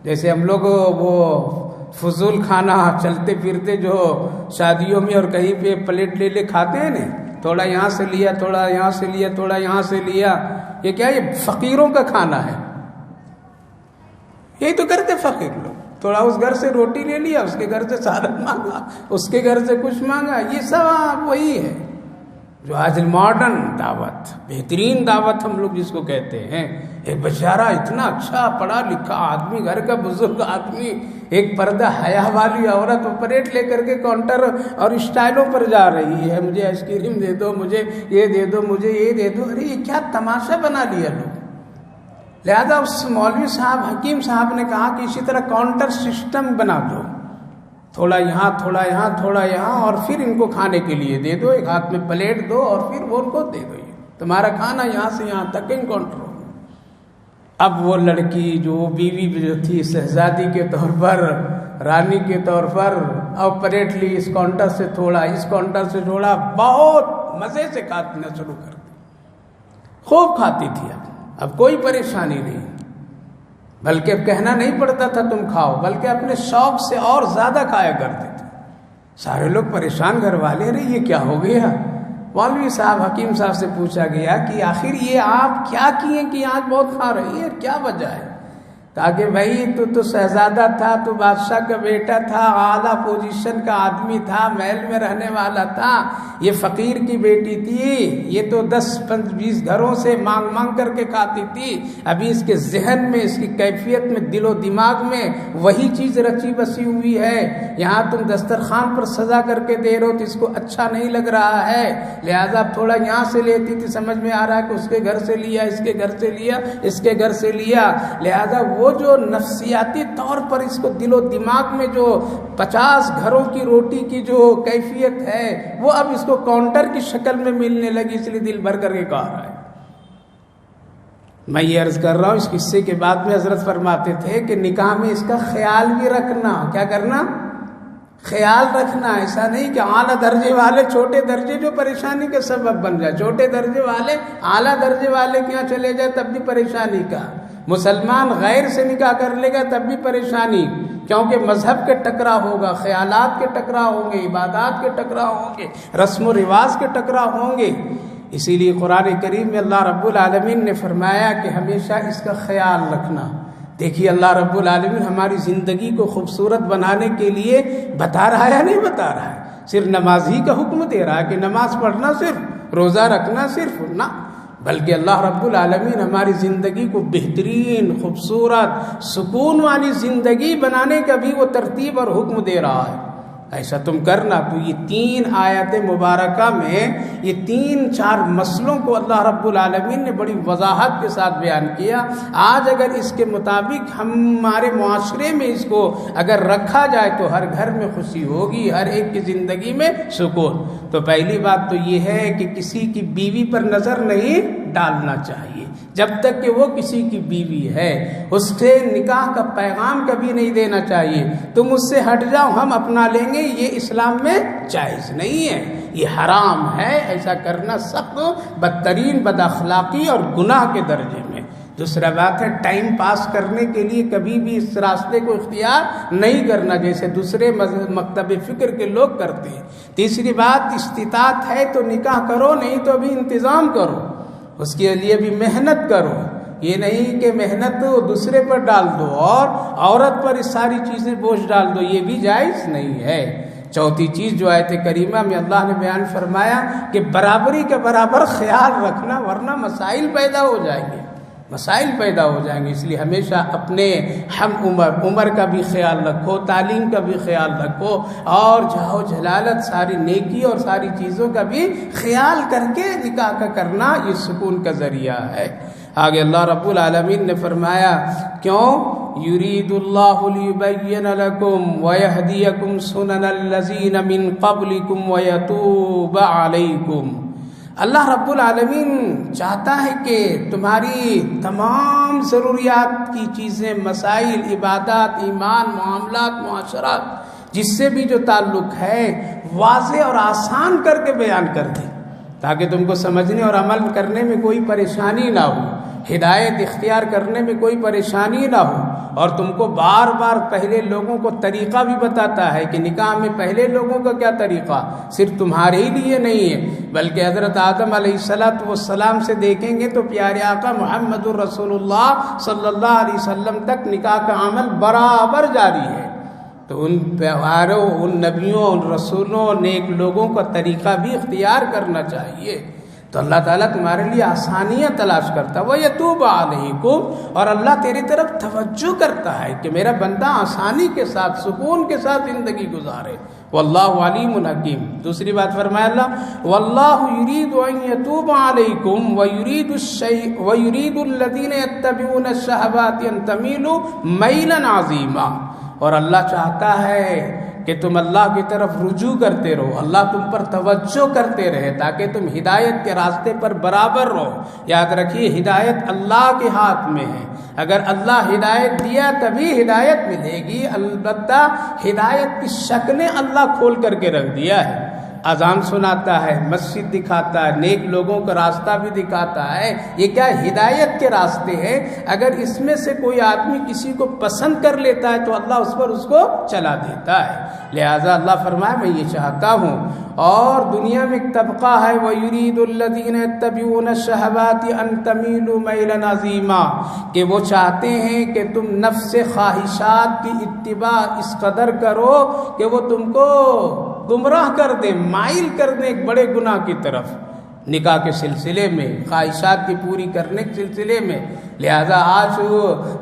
جیسے ہم لوگ وہ فضول کھانا چلتے پھرتے جو شادیوں میں اور کہیں پہ پلیٹ لے لے کھاتے ہیں نا، تھوڑا یہاں سے لیا، تھوڑا یہاں سے لیا، تھوڑا یہاں سے لیا، یہ کیا؟ یہ فقیروں کا کھانا ہے، یہی تو کرتے فقیر لوگ، تھوڑا اس گھر سے روٹی لے لیا، اس کے گھر سے سالن مانگا، اس کے گھر سے کچھ مانگا، یہ سب وہی ہے، جو آج ماڈرن دعوت، بہترین دعوت ہم لوگ جس کو کہتے ہیں، ایک بیچارہ اتنا اچھا پڑھا لکھا آدمی، گھر کا بزرگ آدمی، ایک پردہ حیا والی عورت وہ پلیٹ لے کر کے کاؤنٹر اور اسٹائلوں پر جا رہی ہے، مجھے آئس کریم دے دو، مجھے یہ دے دو، مجھے یہ دے دو۔ ارے یہ کیا تماشا بنا لیا لوگ۔ لہذا اس مولوی صاحب، حکیم صاحب نے کہا کہ اسی طرح کاؤنٹر سسٹم بنا دو، تھوڑا یہاں تھوڑا یہاں تھوڑا یہاں، اور پھر ان کو کھانے کے لیے دے دو، ایک ہاتھ میں پلیٹ دو اور پھر وہ ان کو دے دو، یہ تمہارا کھانا یہاں سے یہاں تک انکاؤنٹر ہو۔ اب وہ لڑکی جو بیوی جو تھی شہزادی کے طور پر، رانی کے طور پر، اب پلیٹ لی، اس کاؤنٹر سے تھوڑا، اس کاؤنٹر سے تھوڑا، بہت مزے سے کھانا شروع کر دی، خوب کھاتی تھی۔ اب کوئی پریشانی نہیں، بلکہ اب کہنا نہیں پڑتا تھا تم کھاؤ، بلکہ اپنے شوق سے اور زیادہ کھایا کرتے تھے۔ سارے لوگ پریشان، گھر والے، رہے یہ کیا ہو گیا؟ مولوی صاحب، حکیم صاحب سے پوچھا گیا کہ آخر یہ آپ کیا کیے کہ آج بہت کھا رہی ہے، کیا وجہ ہے؟ کہا کہ بھائی تو شہزادہ تھا، تو بادشاہ کا بیٹا تھا، اعلیٰ پوزیشن کا آدمی تھا، محل میں رہنے والا تھا، یہ فقیر کی بیٹی تھی، یہ تو 10-20 گھروں سے مانگ مانگ کر کے کھاتی تھی، ابھی اس کے ذہن میں، اس کی کیفیت میں، دل و دماغ میں وہی چیز رچی بسی ہوئی ہے، یہاں تم دسترخوان پر سجا کر کے دے رہے ہو تو اس کو اچھا نہیں لگ رہا ہے، لہذا تھوڑا یہاں سے لیتی تھی، سمجھ میں آ رہا ہے کہ اس کے گھر سے لیا، اس کے گھر سے لیا، اس کے گھر سے لیا، لہذا وہ جو نفسیاتی طور پر اس کو دل و دماغ میں جو 50 گھروں کی روٹی کی جو کیفیت ہے، وہ اب اس کو کاؤنٹر کی شکل میں ملنے لگی، اس لیے دل بھر کر کے کہا رہا ہے۔ میں یہ عرض کر رہا ہوں، اس قصے کے بعد میں حضرت فرماتے تھے کہ نکاح میں اس کا خیال بھی رکھنا، کیا کرنا؟ خیال رکھنا، ایسا نہیں کہ اعلیٰ درجے والے چھوٹے درجے جو پریشانی کا سبب بن جائے، چھوٹے درجے والے اعلیٰ درجے والے کے یہاں چلے جائے تب بھی پریشانی کا، مسلمان غیر سے نکاح کر لے گا تب بھی پریشانی، کیونکہ مذہب کے ٹکراؤ ہوگا، خیالات کے ٹکراؤ ہوں گے، عبادات کے ٹکراؤ ہوں گے، رسم و رواج کے ٹکراؤ ہوں گے۔ اسی لیے قرآن کریم میں اللہ رب العالمین نے فرمایا کہ ہمیشہ اس کا خیال رکھنا۔ دیکھیے اللہ رب العالمین ہماری زندگی کو خوبصورت بنانے کے لیے بتا رہا ہے یا نہیں بتا رہا ہے؟ صرف نماز ہی کا حکم دے رہا ہے کہ نماز پڑھنا صرف، روزہ رکھنا صرف نہ، بلکہ اللہ رب العالمین ہماری زندگی کو بہترین، خوبصورت، سکون والی زندگی بنانے کا بھی وہ ترتیب اور حکم دے رہا ہے۔ ایسا تم کرنا۔ تو یہ 3 آیات مبارکہ میں یہ 3-4 مسئلوں کو اللہ رب العالمین نے بڑی وضاحت کے ساتھ بیان کیا۔ آج اگر اس کے مطابق ہمارے معاشرے میں اس کو اگر رکھا جائے تو ہر گھر میں خوشی ہوگی، ہر ایک کی زندگی میں سکون۔ تو پہلی بات تو یہ ہے کہ کسی کی بیوی پر نظر نہیں ڈالنا چاہیے جب تک کہ وہ کسی کی بیوی ہے، اس سے نکاح کا پیغام کبھی نہیں دینا چاہیے، تم اس سے ہٹ جاؤ ہم اپنا لیں گے، یہ اسلام میں جائز نہیں ہے، یہ حرام ہے، ایسا کرنا سخت بدترین بد اخلاقی اور گناہ کے درجے میں۔ دوسرا بات ہے ٹائم پاس کرنے کے لیے کبھی بھی اس راستے کو اختیار نہیں کرنا جیسے دوسرے مکتب فکر کے لوگ کرتے ہیں۔ تیسری بات استطاعت ہے تو نکاح کرو، نہیں تو ابھی انتظام کرو، اس کے لیے بھی محنت کرو، یہ نہیں کہ محنت دوسرے پر ڈال دو اور عورت پر اس ساری چیزیں بوجھ ڈال دو، یہ بھی جائز نہیں ہے۔ چوتھی چیز جو آیت کریمہ میں اللہ نے بیان فرمایا کہ برابری کا برابر خیال رکھنا، ورنہ مسائل پیدا ہو جائیں گے، مسائل پیدا ہو جائیں گے۔ اس لیے ہمیشہ اپنے ہم عمر کا بھی خیال رکھو، تعلیم کا بھی خیال رکھو، اور جاؤ جلالت ساری نیکی اور ساری چیزوں کا بھی خیال کر کے نکاح کا کرنا یہ سکون کا ذریعہ ہے۔ آگے اللہ رب العالمین نے فرمایا کیوں؟ یرید اللہ لیبین لکم ویہدیکم سنن الذین من قبلکم ویتوب علیکم۔ اللہ رب العالمین چاہتا ہے کہ تمہاری تمام ضروریات کی چیزیں، مسائل، عبادات، ایمان، معاملات، معاشرات، جس سے بھی جو تعلق ہے واضح اور آسان کر کے بیان کر دے، تاکہ تم کو سمجھنے اور عمل کرنے میں کوئی پریشانی نہ ہو، ہدایت اختیار کرنے میں کوئی پریشانی نہ ہو۔ اور تم کو بار بار پہلے لوگوں کو طریقہ بھی بتاتا ہے کہ نکاح میں پہلے لوگوں کا کیا طریقہ، صرف تمہارے ہی لیے نہیں ہے، بلکہ حضرت آدم علیہ السلام سے دیکھیں گے تو پیارے آقا محمد الرسول اللہ صلی اللہ علیہ وسلم تک نکاح کا عمل برابر جاری ہے، تو ان پیغمبروں، ان نبیوں، ان رسولوں، نیک لوگوں کا طریقہ بھی اختیار کرنا چاہیے. تو اللہ تعالیٰ تمہارے لیے آسانیاں تلاش کرتا ہے. وَيَتُوبَ عَلَيْكُمْ، اور اللہ تیری طرف توجہ کرتا ہے کہ میرا بندہ آسانی کے ساتھ، سکون کے ساتھ زندگی گزارے. واللہ علیم حکیم. دوسری بات فرمایا اللہ واللہ یرید ان یتوب علیکم ویرید الذین یتبعون الشہوات ان تمیلوا میلا عظیما. اور اللہ چاہتا ہے کہ تم اللہ کی طرف رجوع کرتے رہو، اللہ تم پر توجہ کرتے رہے تاکہ تم ہدایت کے راستے پر برابر رہو. یاد رکھیے ہدایت اللہ کے ہاتھ میں ہے. اگر اللہ ہدایت دیا تبھی ہدایت ملے گی. البتہ ہدایت کی شکلیں اللہ کھول کر کے رکھ دیا ہے. اذان سناتا ہے، مسجد دکھاتا ہے، نیک لوگوں کا راستہ بھی دکھاتا ہے. یہ کیا ہدایت کے راستے ہیں. اگر اس میں سے کوئی آدمی کسی کو پسند کر لیتا ہے تو اللہ اس پر اس کو چلا دیتا ہے. لہذا اللہ فرمائے میں یہ چاہتا ہوں. اور دنیا میں ایک طبقہ ہے وَيُرِيدُ الَّذِينَ يَتَّبِعُونَ الشَّهَوَاتِ أَن تَمِيلُوا مَيْلًا عَظِيمًا، کہ وہ چاہتے ہیں کہ تم نفس خواہشات کی اتباع اس قدر کرو کہ وہ تم کو گمراہ کر دیں، مائل کر دیں ایک بڑے گناہ کی طرف، نکاح کے سلسلے میں، خواہشات کی پوری کرنے کے سلسلے میں. لہذا آج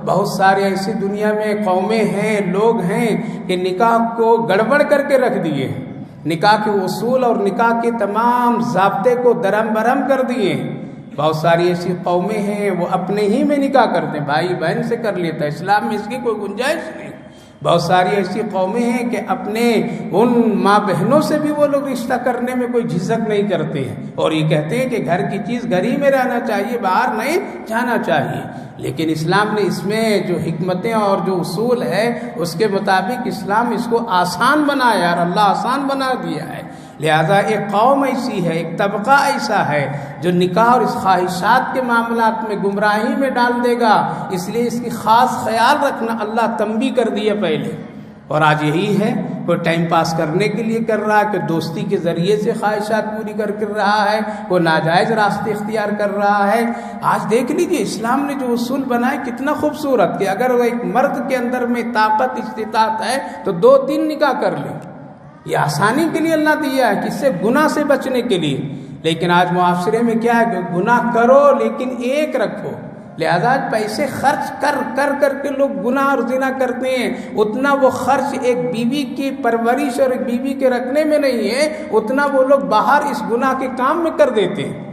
بہت سارے ایسی دنیا میں قومیں ہیں، لوگ ہیں کہ نکاح کو گڑبڑ کر کے رکھ دیے ہیں. نکاح کے اصول اور نکاح کے تمام ضابطے کو درہم برہم کر دیے ہیں. بہت ساری ایسی قومیں ہیں وہ اپنے ہی میں نکاح کرتے ہیں، بھائی بہن سے کر لیتا ہے، اسلام میں اس کی کوئی گنجائش نہیں. بہت ساری ایسی قومیں ہیں کہ اپنے ان ماں بہنوں سے بھی وہ لوگ رشتہ کرنے میں کوئی جھجک نہیں کرتے ہیں، اور یہ کہتے ہیں کہ گھر کی چیز گھر ہی میں رہنا چاہیے، باہر نہیں جانا چاہیے. لیکن اسلام نے اس میں جو حکمتیں اور جو اصول ہے اس کے مطابق اسلام اس کو آسان بنایا اور اللہ آسان بنا دیا ہے. لہذا ایک قوم ایسی ہے، ایک طبقہ ایسا ہے جو نکاح اور اس خواہشات کے معاملات میں گمراہی میں ڈال دے گا. اس لیے اس کی خاص خیال رکھنا اللہ تنبیہ کر دیا پہلے. اور آج یہی ہے، کوئی ٹائم پاس کرنے کے لیے کر رہا ہے، کہ دوستی کے ذریعے سے خواہشات پوری کر رہا ہے، کوئی ناجائز راستے اختیار کر رہا ہے. آج دیکھ لیجیے اسلام نے جو اصول بنائے کتنا خوبصورت، کہ اگر وہ ایک مرد کے اندر میں طاقت استطاعت ہے تو 2-3 نکاح کر لے. یہ آسانی کے لیے اللہ دیا ہے، کس سے؟ گناہ سے بچنے کے لیے. لیکن آج معاشرے میں کیا ہے کہ گناہ کرو لیکن ایک رکھو. لہذا پیسے خرچ کر کے لوگ گناہ اور زنا کرتے ہیں. اتنا وہ خرچ ایک بیوی کی پرورش اور ایک بیوی کے رکھنے میں نہیں ہے، اتنا وہ لوگ باہر اس گناہ کے کام میں کر دیتے ہیں.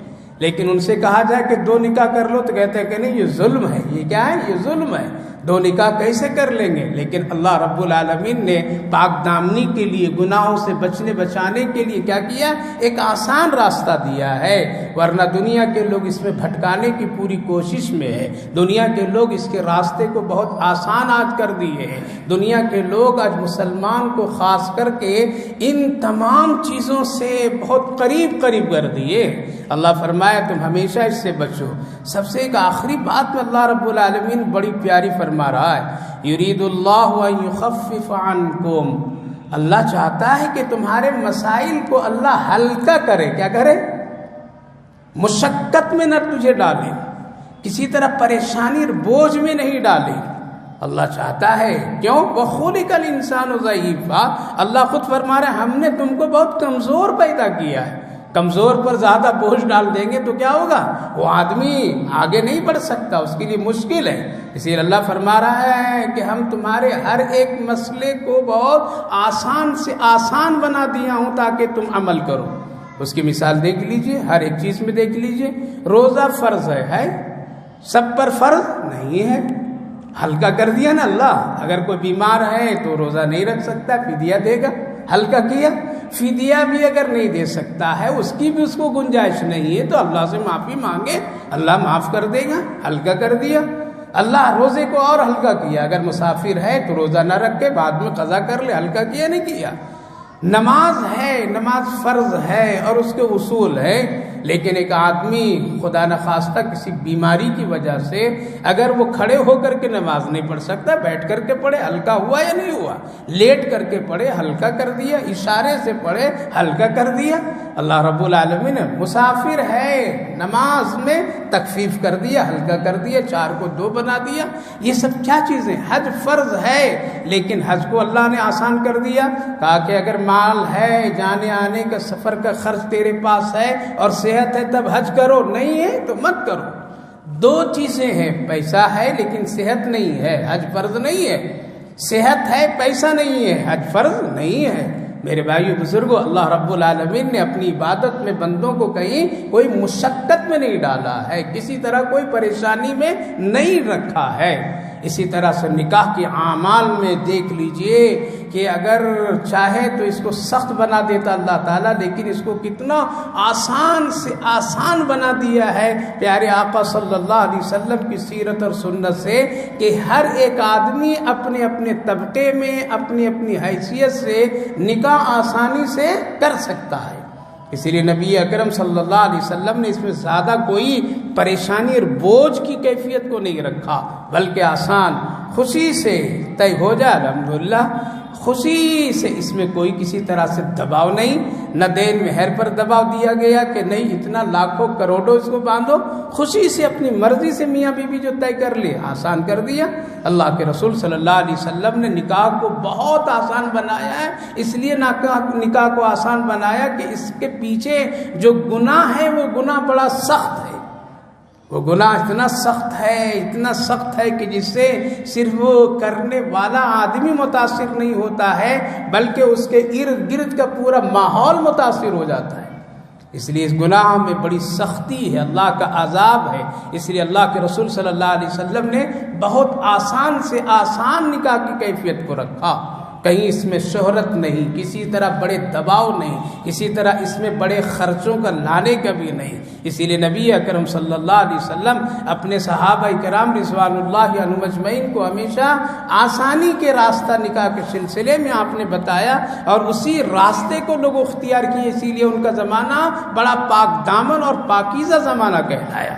لیکن ان سے کہا جائے کہ 2 نکاح کر لو تو کہتے ہیں کہ نہیں یہ ظلم ہے. یہ کیا ہے؟ یہ ظلم ہے. 2 نکاح کیسے کر لیں گے؟ لیکن اللہ رب العالمین نے پاک دامنی کے لیے، گناہوں سے بچانے کے لیے کیا کیا؟ ایک آسان راستہ دیا ہے. ورنہ دنیا کے لوگ اس میں بھٹکانے کی پوری کوشش میں ہے. دنیا کے لوگ اس کے راستے کو بہت آسان آج کر دیے ہیں. دنیا کے لوگ آج مسلمان کو خاص کر کے ان تمام چیزوں سے بہت قریب کر دیے. اللہ فرمایا تم ہمیشہ اس سے بچو. سب سے ایک آخری بات میں اللہ رب العالمین بڑی پیاری فرما رہا ہے، یرید اللہ ان یخفف عنکم. اللہ چاہتا ہے کہ تمہارے مسائل کو اللہ ہلکا کرے. کیا کرے؟ مشقت میں نہ تجھے ڈالے، کسی طرح پریشانی اور بوجھ میں نہیں ڈالے. اللہ چاہتا ہے. کیوں؟ وَخُلِقَ الْإِنسَانُ ضَعِيفًا. اللہ خود فرما رہے ہم نے تم کو بہت کمزور پیدا کیا ہے. کمزور پر زیادہ بوجھ ڈال دیں گے تو کیا ہوگا؟ وہ آدمی آگے نہیں بڑھ سکتا، اس کے لیے مشکل ہے. اسی لیے اللہ فرما رہا ہے کہ ہم تمہارے ہر ایک مسئلے کو بہت آسان سے آسان بنا دیا ہوں تاکہ تم عمل کرو. اس کی مثال دیکھ لیجئے، ہر ایک چیز میں دیکھ لیجئے. روزہ فرض ہے، سب پر فرض نہیں ہے، ہلکا کر دیا نا اللہ. اگر کوئی بیمار ہے تو روزہ نہیں رکھ سکتا، فدیہ دے گا، ہلکا کیا. فدیہ بھی اگر نہیں دے سکتا ہے، اس کی بھی اس کو گنجائش نہیں ہے تو اللہ سے معافی مانگے، اللہ معاف کر دے گا. ہلکا کر دیا. اللہ روزے کو اور ہلکا کیا، اگر مسافر ہے تو روزہ نہ رکھے، بعد میں قضا کر لے. ہلکا کیا نہیں کیا. نماز ہے، نماز فرض ہے اور اس کے اصول ہے. لیکن ایک آدمی خدا نخواستہ کسی بیماری کی وجہ سے اگر وہ کھڑے ہو کر کے نماز نہیں پڑھ سکتا، بیٹھ کر کے پڑھے، ہلکا ہوا یا نہیں ہوا، لیٹ کر کے پڑھے، ہلکا کر دیا، اشارے سے پڑھے، ہلکا کر دیا۔ اللہ رب العالمین نے مسافر ہے نماز میں تخفیف کر دیا، ہلکا کر دیا، 4 کو 2 بنا دیا۔ یہ سب کیا چیزیں؟ حج فرض ہے لیکن حج کو اللہ نے آسان کر دیا، کہا کہ اگر مال ہے، جانے آنے کا سفر کا خرچ تیرے پاس ہے اور صحت ہے تب حج کرو، نہیں ہے تو مت کرو۔ 2 چیزیں ہیں، پیسہ ہے لیکن صحت نہیں ہے، حج فرض نہیں ہے۔ صحت ہے، پیسہ نہیں ہے، حج فرض نہیں ہے۔ میرے بھائیو بزرگوں، اللہ رب العالمین نے اپنی عبادت میں بندوں کو کہیں کوئی مشقت میں نہیں ڈالا ہے، کسی طرح کوئی پریشانی میں نہیں رکھا ہے۔ اسی طرح سے نکاح کے اعمال میں دیکھ لیجئے کہ اگر چاہے تو اس کو سخت بنا دیتا اللہ تعالیٰ، لیکن اس کو کتنا آسان سے آسان بنا دیا ہے پیارے آقا صلی اللہ علیہ وسلم کی سیرت اور سنت سے، کہ ہر ایک آدمی اپنے اپنے طبقے میں اپنی اپنی حیثیت سے نکاح آسانی سے کر سکتا ہے۔ اسی لیے نبی اکرم صلی اللہ علیہ وسلم نے اس میں زیادہ کوئی پریشانی اور بوجھ کی کیفیت کو نہیں رکھا، بلکہ آسان، خوشی سے طے ہو جائے الحمدللہ، خوشی سے، اس میں کوئی کسی طرح سے دباؤ نہیں، نہ دین مہر پر دباؤ دیا گیا کہ نہیں اتنا لاکھوں کروڑوں اس کو باندھو، خوشی سے اپنی مرضی سے میاں بیوی جو طے کر لے آسان کر دیا۔ اللہ کے رسول صلی اللہ علیہ وسلم نے نکاح کو بہت آسان بنایا ہے، اس لیے نکاح کو آسان بنایا کہ اس کے پیچھے جو گناہ ہے وہ گناہ بڑا سخت ہے، وہ گناہ اتنا سخت ہے کہ جس سے صرف وہ کرنے والا آدمی متاثر نہیں ہوتا ہے بلکہ اس کے ارد گرد کا پورا ماحول متاثر ہو جاتا ہے۔ اس لیے اس گناہ میں بڑی سختی ہے، اللہ کا عذاب ہے۔ اس لیے اللہ کے رسول صلی اللہ علیہ وسلم نے بہت آسان سے آسان نکاح کی کیفیت کو رکھا، کہیں اس میں شہرت نہیں، کسی طرح بڑے دباؤ نہیں، کسی طرح اس میں بڑے خرچوں کا لانے کا بھی نہیں۔ اسی لیے نبی اکرم صلی اللہ علیہ وسلم اپنے صحابہ کرام رضوان اللہ عنہم اجمعین کو ہمیشہ آسانی کے راستہ نکاح کے سلسلے میں آپ نے بتایا، اور اسی راستے کو لوگ اختیار کیے، اسی لیے ان کا زمانہ بڑا پاک دامن اور پاکیزہ زمانہ کہلایا۔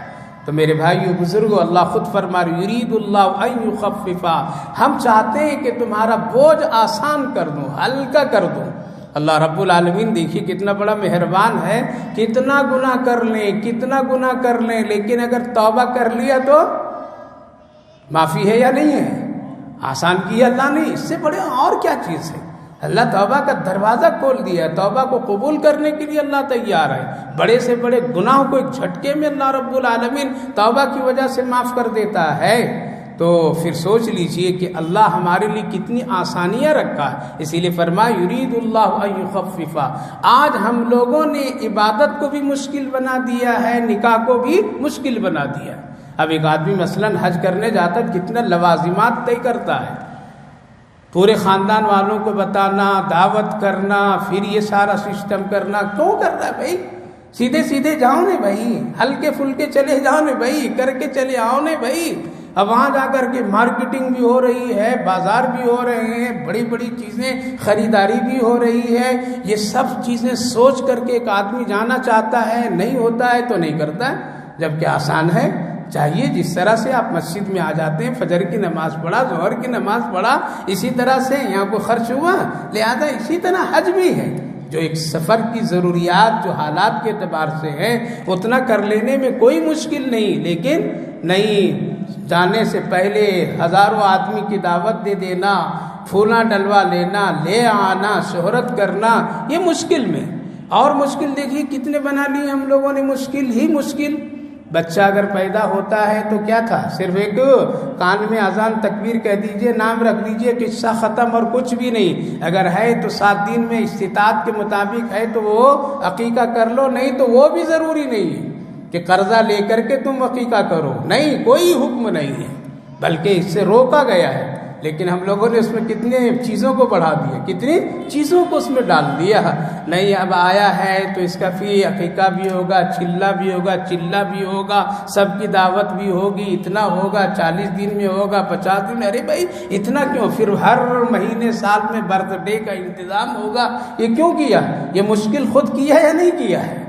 تو میرے بھائیو بزرگوں، اللہ خود فرما رہا ہے یرید اللہ ان یخففا، ہم چاہتے ہیں کہ تمہارا بوجھ آسان کر دوں، ہلکا کر دوں۔ اللہ رب العالمین دیکھیے کتنا بڑا مہربان ہے، کتنا گناہ کر لیں لیکن اگر توبہ کر لیا تو معافی ہے یا نہیں ہے؟ آسان کیا اللہ نے، اس سے بڑے اور کیا چیز ہے؟ اللہ توبہ کا دروازہ کھول دیا، توبہ کو قبول کرنے کے لیے اللہ تیار ہے۔ بڑے سے بڑے گناہوں کو ایک جھٹکے میں اللہ رب العالمین توبہ کی وجہ سے معاف کر دیتا ہے۔ تو پھر سوچ لیجئے کہ اللہ ہمارے لیے کتنی آسانیاں رکھا ہے۔ اسی لیے فرمایا یرید اللہ ان یخففا۔ آج ہم لوگوں نے عبادت کو بھی مشکل بنا دیا ہے، نکاح کو بھی مشکل بنا دیا۔ اب ایک آدمی مثلا حج کرنے جاتا ہے، کتنا لوازمات طے کرتا ہے، پورے خاندان والوں کو بتانا، دعوت کرنا، پھر یہ سارا سسٹم کرنا، کیوں کرتا ہے بھائی؟ سیدھے جاؤ نے بھائی، ہلکے پھلکے چلے جاؤ نے بھائی، کر کے چلے آؤ نے بھائی۔ اب وہاں جا کر کے مارکیٹنگ بھی ہو رہی ہے، بازار بھی ہو رہے ہیں، بڑی بڑی چیزیں خریداری بھی ہو رہی ہے۔ یہ سب چیزیں سوچ کر کے ایک آدمی جانا چاہتا ہے، نہیں ہوتا ہے تو نہیں کرتا ہے، جبکہ آسان ہے۔ چاہیے جس طرح سے آپ مسجد میں آ جاتے ہیں، فجر کی نماز پڑھا، ظہر کی نماز پڑھا، اسی طرح سے یہاں کو خرچ ہوا، لہذا اسی طرح حج بھی ہے۔ جو ایک سفر کی ضروریات جو حالات کے اعتبار سے ہے اتنا کر لینے میں کوئی مشکل نہیں، لیکن نہیں جانے سے پہلے ہزاروں آدمی کی دعوت دے دینا، پھولا ڈلوا لینا، لے آنا، شہرت کرنا، یہ مشکل میں اور مشکل دیکھیے کتنے بنا لیے ہم لوگوں نے، مشکل ہی مشکل۔ بچہ اگر پیدا ہوتا ہے تو کیا تھا، صرف ایک کان میں اذان تکبیر کہہ دیجئے، نام رکھ دیجئے، قصہ ختم، اور کچھ بھی نہیں۔ اگر ہے تو 7 دن میں استطاعت کے مطابق ہے تو وہ عقیقہ کر لو، نہیں تو وہ بھی ضروری نہیں ہے کہ قرضہ لے کر کے تم عقیقہ کرو، نہیں، کوئی حکم نہیں ہے، بلکہ اس سے روکا گیا ہے۔ لیکن ہم لوگوں نے اس میں کتنے چیزوں کو بڑھا دیا، کتنی چیزوں کو اس میں ڈال دیا۔ نہیں اب آیا ہے تو اس کا پھر عقیقہ بھی ہوگا، چلہ بھی ہوگا، چلہ بھی ہوگا، سب کی دعوت بھی ہوگی، اتنا ہوگا، 40 دن میں ہوگا، 50 دن میں، ارے بھائی اتنا کیوں؟ پھر ہر مہینے سال میں برتھ ڈے کا انتظام ہوگا، یہ کیوں کیا؟ یہ مشکل خود کیا ہے یا نہیں کیا ہے؟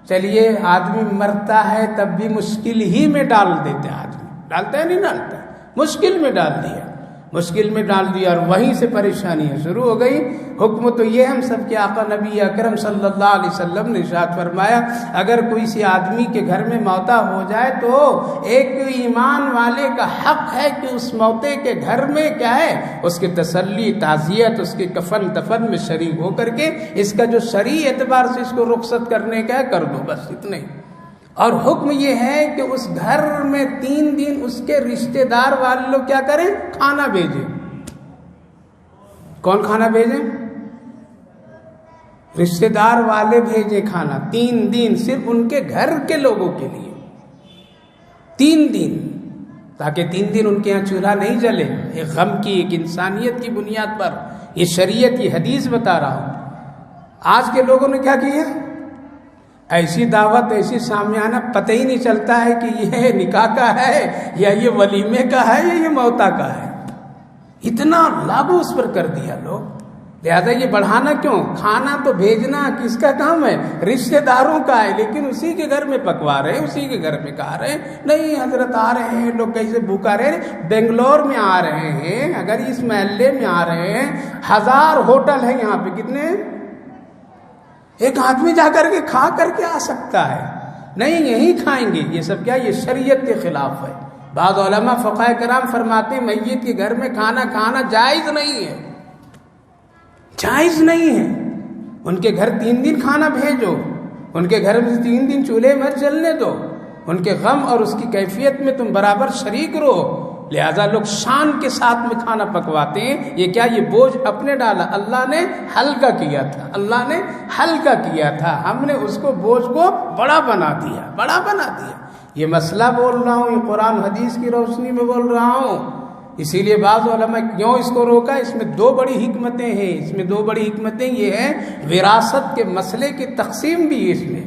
چلیے آدمی مرتا ہے تب بھی مشکل ہی میں ڈال دیتے آدمی، ڈالتا ہے نہیں ڈالتا، مشکل میں ڈال دیا، مشکل میں ڈال دیا اور وہیں سے پریشانیاں شروع ہو گئی۔ حکم تو یہ ہم سب کے آقا نبی اکرم صلی اللہ علیہ وسلم نے ارشاد فرمایا، اگر کوئی سی آدمی کے گھر میں موتا ہو جائے تو ایک ایمان والے کا حق ہے کہ اس موتے کے گھر میں کیا ہے، اس کی تسلی، تعزیت، اس کے کفن دفن میں شریک ہو کر کے اس کا جو شرعی اعتبار سے اس کو رخصت کرنے کا ہے کر دو، بس اتنے۔ اور حکم یہ ہے کہ اس گھر میں 3 دن اس کے رشتہ دار والے لوگ کیا کریں، کھانا بھیجیں۔ کون کھانا بھیجیں؟ رشتہ دار والے بھیجیں کھانا 3 دن، صرف ان کے گھر کے لوگوں کے لیے 3 دن، تاکہ 3 دن ان کے یہاں چولہا نہیں جلے۔ ایک غم کی، ایک انسانیت کی بنیاد پر یہ شریعت کی حدیث بتا رہا ہوں۔ آج کے لوگوں نے کیا کیا، ایسی دعوت، ایسی سامیانہ، پتہ ہی نہیں چلتا ہے کہ یہ نکاح کا ہے یا یہ ولیمے کا ہے یا یہ موتا کا ہے، اتنا لاگو اس پر کر دیا لوگ۔ لہذا یہ بڑھانا کیوں؟ کھانا تو بھیجنا کس کا کام ہے، رشتہ داروں کا ہے، لیکن اسی کے گھر میں پکوا رہے ہیں، اسی کے گھر میں کھا رہے ہیں۔ نہیں حضرت آ رہے ہیں لوگ کیسے بھوکا رہے ہیں، بنگلور میں آ رہے ہیں، اگر اس محلے میں آ رہے ہیں، 1000 ہوٹل ہیں یہاں پہ، کتنے ہیں؟ ایک آدمی جا کر کے کھا کر کے آ سکتا ہے، نہیں یہیں کھائیں گے، یہ سب کیا، یہ شریعت کے خلاف ہے۔ بعض علماء فقہاء کرام فرماتے ہیں میت کے گھر میں کھانا کھانا جائز نہیں ہے، جائز نہیں ہے۔ ان کے گھر 3 دن کھانا بھیجو، ان کے گھر میں 3 دن چولہے مت جلنے دو، ان کے غم اور اس کی کیفیت میں تم برابر شریک رہو۔ لہذا لوگ شان کے ساتھ میں کھانا پکواتے ہیں، یہ کیا، یہ بوجھ اپنے ڈالا، اللہ نے ہلکا کیا تھا، اللہ نے ہلکا کیا تھا، ہم نے اس کو بوجھ کو بڑا بنا دیا، بڑا بنا دیا۔ یہ مسئلہ بول رہا ہوں، یہ قرآن حدیث کی روشنی میں بول رہا ہوں۔ اسی لیے بعض علماء کیوں اس کو روکا، اس میں 2 بڑی حکمتیں ہیں، اس میں 2 بڑی حکمتیں یہ ہیں، وراثت کے مسئلے کی تقسیم بھی اس میں،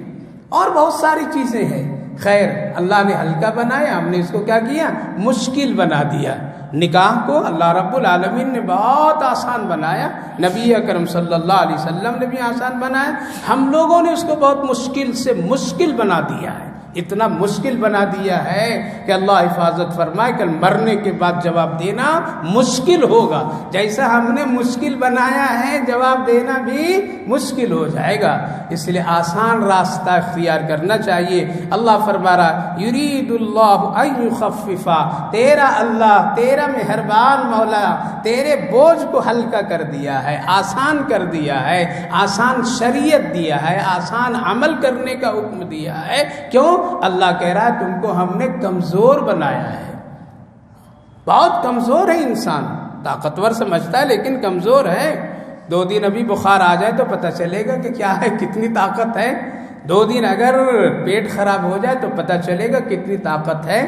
اور بہت ساری چیزیں ہیں۔ خیر، اللہ نے ہلکا بنایا، ہم نے اس کو کیا کیا، مشکل بنا دیا۔ نکاح کو اللہ رب العالمین نے بہت آسان بنایا، نبی اکرم صلی اللہ علیہ وسلم نے بھی آسان بنایا، ہم لوگوں نے اس کو بہت مشکل سے مشکل بنا دیا ہے، اتنا مشکل بنا دیا ہے کہ اللہ حفاظت فرمائے کل مرنے کے بعد جواب دینا مشکل ہوگا۔ جیسا ہم نے مشکل بنایا ہے جواب دینا بھی مشکل ہو جائے گا، اس لیے آسان راستہ اختیار کرنا چاہیے۔ اللہ فرما رہا یرید اللہ ان یخففا، تیرا اللہ، تیرا مہربان مولا تیرے بوجھ کو ہلکا کر دیا ہے، آسان کر دیا ہے، آسان شریعت دیا ہے، آسان عمل کرنے کا حکم دیا ہے۔ کیوں؟ اللہ کہہ رہا ہے تم کو ہم نے کمزور بنایا ہے، بہت کمزور ہے انسان، طاقتور سمجھتا ہے لیکن کمزور ہے۔ 2 دن ابھی بخار آ جائے تو پتہ چلے گا کہ کیا ہے، کتنی طاقت ہے۔ 2 دن اگر پیٹ خراب ہو جائے تو پتہ چلے گا کتنی طاقت ہے۔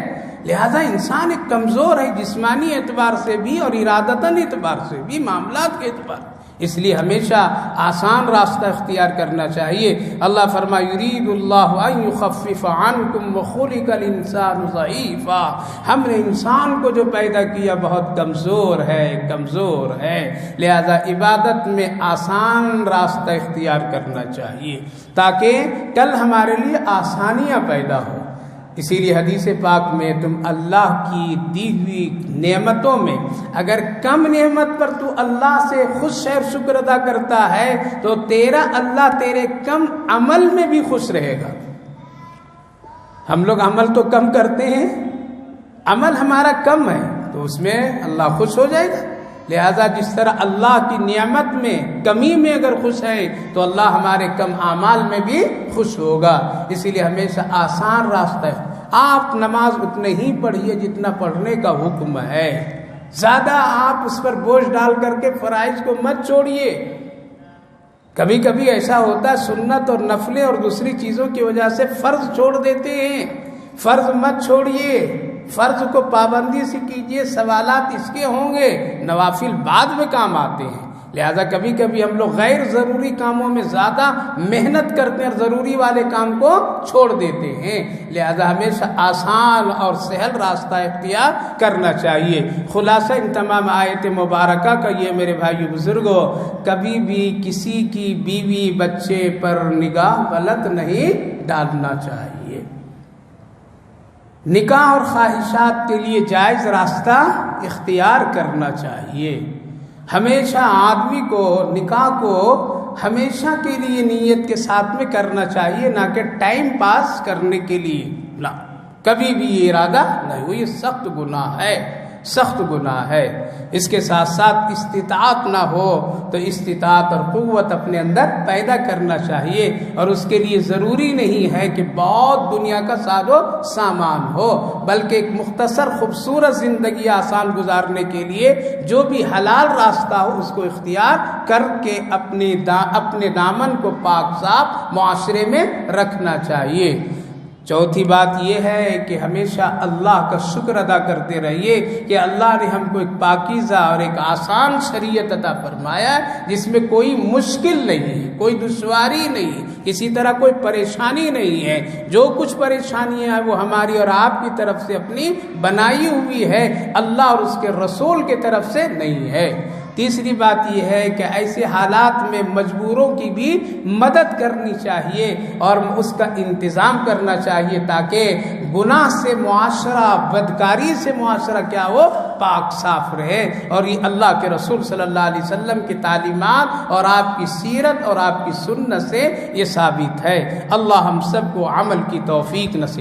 لہذا انسان ایک کمزور ہے، جسمانی اعتبار سے بھی اور ارادتاً اعتبار سے بھی، معاملات کے اعتبار، اس لیے ہمیشہ آسان راستہ اختیار کرنا چاہیے۔ اللہ فرمائے یرید اللہ ان یخفف عنکم وخلق الانسان ضعیفا، ہم نے انسان کو جو پیدا کیا بہت کمزور ہے، کمزور ہے، لہذا عبادت میں آسان راستہ اختیار کرنا چاہیے تاکہ کل ہمارے لیے آسانیاں پیدا ہو۔ اسی لیے حدیث پاک میں تم اللہ کی دی ہوئی نعمتوں میں اگر کم نعمت پر تو اللہ سے خوش اور شکر ادا کرتا ہے تو تیرا اللہ تیرے کم عمل میں بھی خوش رہے گا۔ ہم لوگ عمل تو کم کرتے ہیں، عمل ہمارا کم ہے تو اس میں اللہ خوش ہو جائے گا۔ لہذا جس طرح اللہ کی نعمت میں کمی میں اگر خوش ہے تو اللہ ہمارے کم اعمال میں بھی خوش ہوگا۔ اسی لیے ہمیشہ آسان راستہ ہے، آپ نماز اتنے ہی پڑھیے جتنا پڑھنے کا حکم ہے، زیادہ آپ اس پر بوجھ ڈال کر کے فرائض کو مت چھوڑیے۔ کبھی کبھی ایسا ہوتا ہے سنت اور نفلیں اور دوسری چیزوں کی وجہ سے فرض چھوڑ دیتے ہیں، فرض مت چھوڑیے، فرض کو پابندی سے کیجیے، سوالات اس کے ہوں گے، نوافل بعد میں کام آتے ہیں، لہذا کبھی کبھی ہم لوگ غیر ضروری کاموں میں زیادہ محنت کرتے ہیں اور ضروری والے کام کو چھوڑ دیتے ہیں، لہذا ہمیشہ آسان اور سہل راستہ اختیار کرنا چاہیے۔ خلاصہ ان تمام آیت مبارکہ کا یہ میرے بھائیو بزرگوں، کبھی بھی کسی کی بیوی بچے پر نگاہ غلط نہیں ڈالنا چاہیے۔ نکاح اور خواہشات کے لیے جائز راستہ اختیار کرنا چاہیے۔ ہمیشہ آدمی کو نکاح کو ہمیشہ کے لیے نیت کے ساتھ میں کرنا چاہیے، نہ کہ ٹائم پاس کرنے کے لیے، نہ کبھی بھی یہ ارادہ نہیں ہو، یہ سخت گناہ ہے، سخت گناہ ہے۔ اس کے ساتھ ساتھ استطاعت نہ ہو تو استطاعت اور قوت اپنے اندر پیدا کرنا چاہیے، اور اس کے لیے ضروری نہیں ہے کہ بہت دنیا کا ساز و سامان ہو، بلکہ ایک مختصر خوبصورت زندگی آسان گزارنے کے لیے جو بھی حلال راستہ ہو اس کو اختیار کر کے اپنے دامن کو پاک صاف معاشرے میں رکھنا چاہیے۔ چوتھی بات یہ ہے کہ ہمیشہ اللہ کا شکر ادا کرتے رہیے کہ اللہ نے ہم کو ایک پاکیزہ اور ایک آسان شریعت عطا فرمایا ہے، جس میں کوئی مشکل نہیں ہے، کوئی دشواری نہیں ہے، کسی طرح کوئی پریشانی نہیں ہے۔ جو کچھ پریشانیاں ہیں وہ ہماری اور آپ کی طرف سے اپنی بنائی ہوئی ہے، اللہ اور اس کے رسول کی طرف سے نہیں ہے۔ تیسری بات یہ ہے کہ ایسے حالات میں مجبوروں کی بھی مدد کرنی چاہیے اور اس کا انتظام کرنا چاہیے، تاکہ گناہ سے معاشرہ، بدکاری سے معاشرہ کیا ہو، پاک صاف رہے۔ اور یہ اللہ کے رسول صلی اللہ علیہ وسلم کی تعلیمات اور آپ کی سیرت اور آپ کی سنت سے یہ ثابت ہے۔ اللہ ہم سب کو عمل کی توفیق نصیب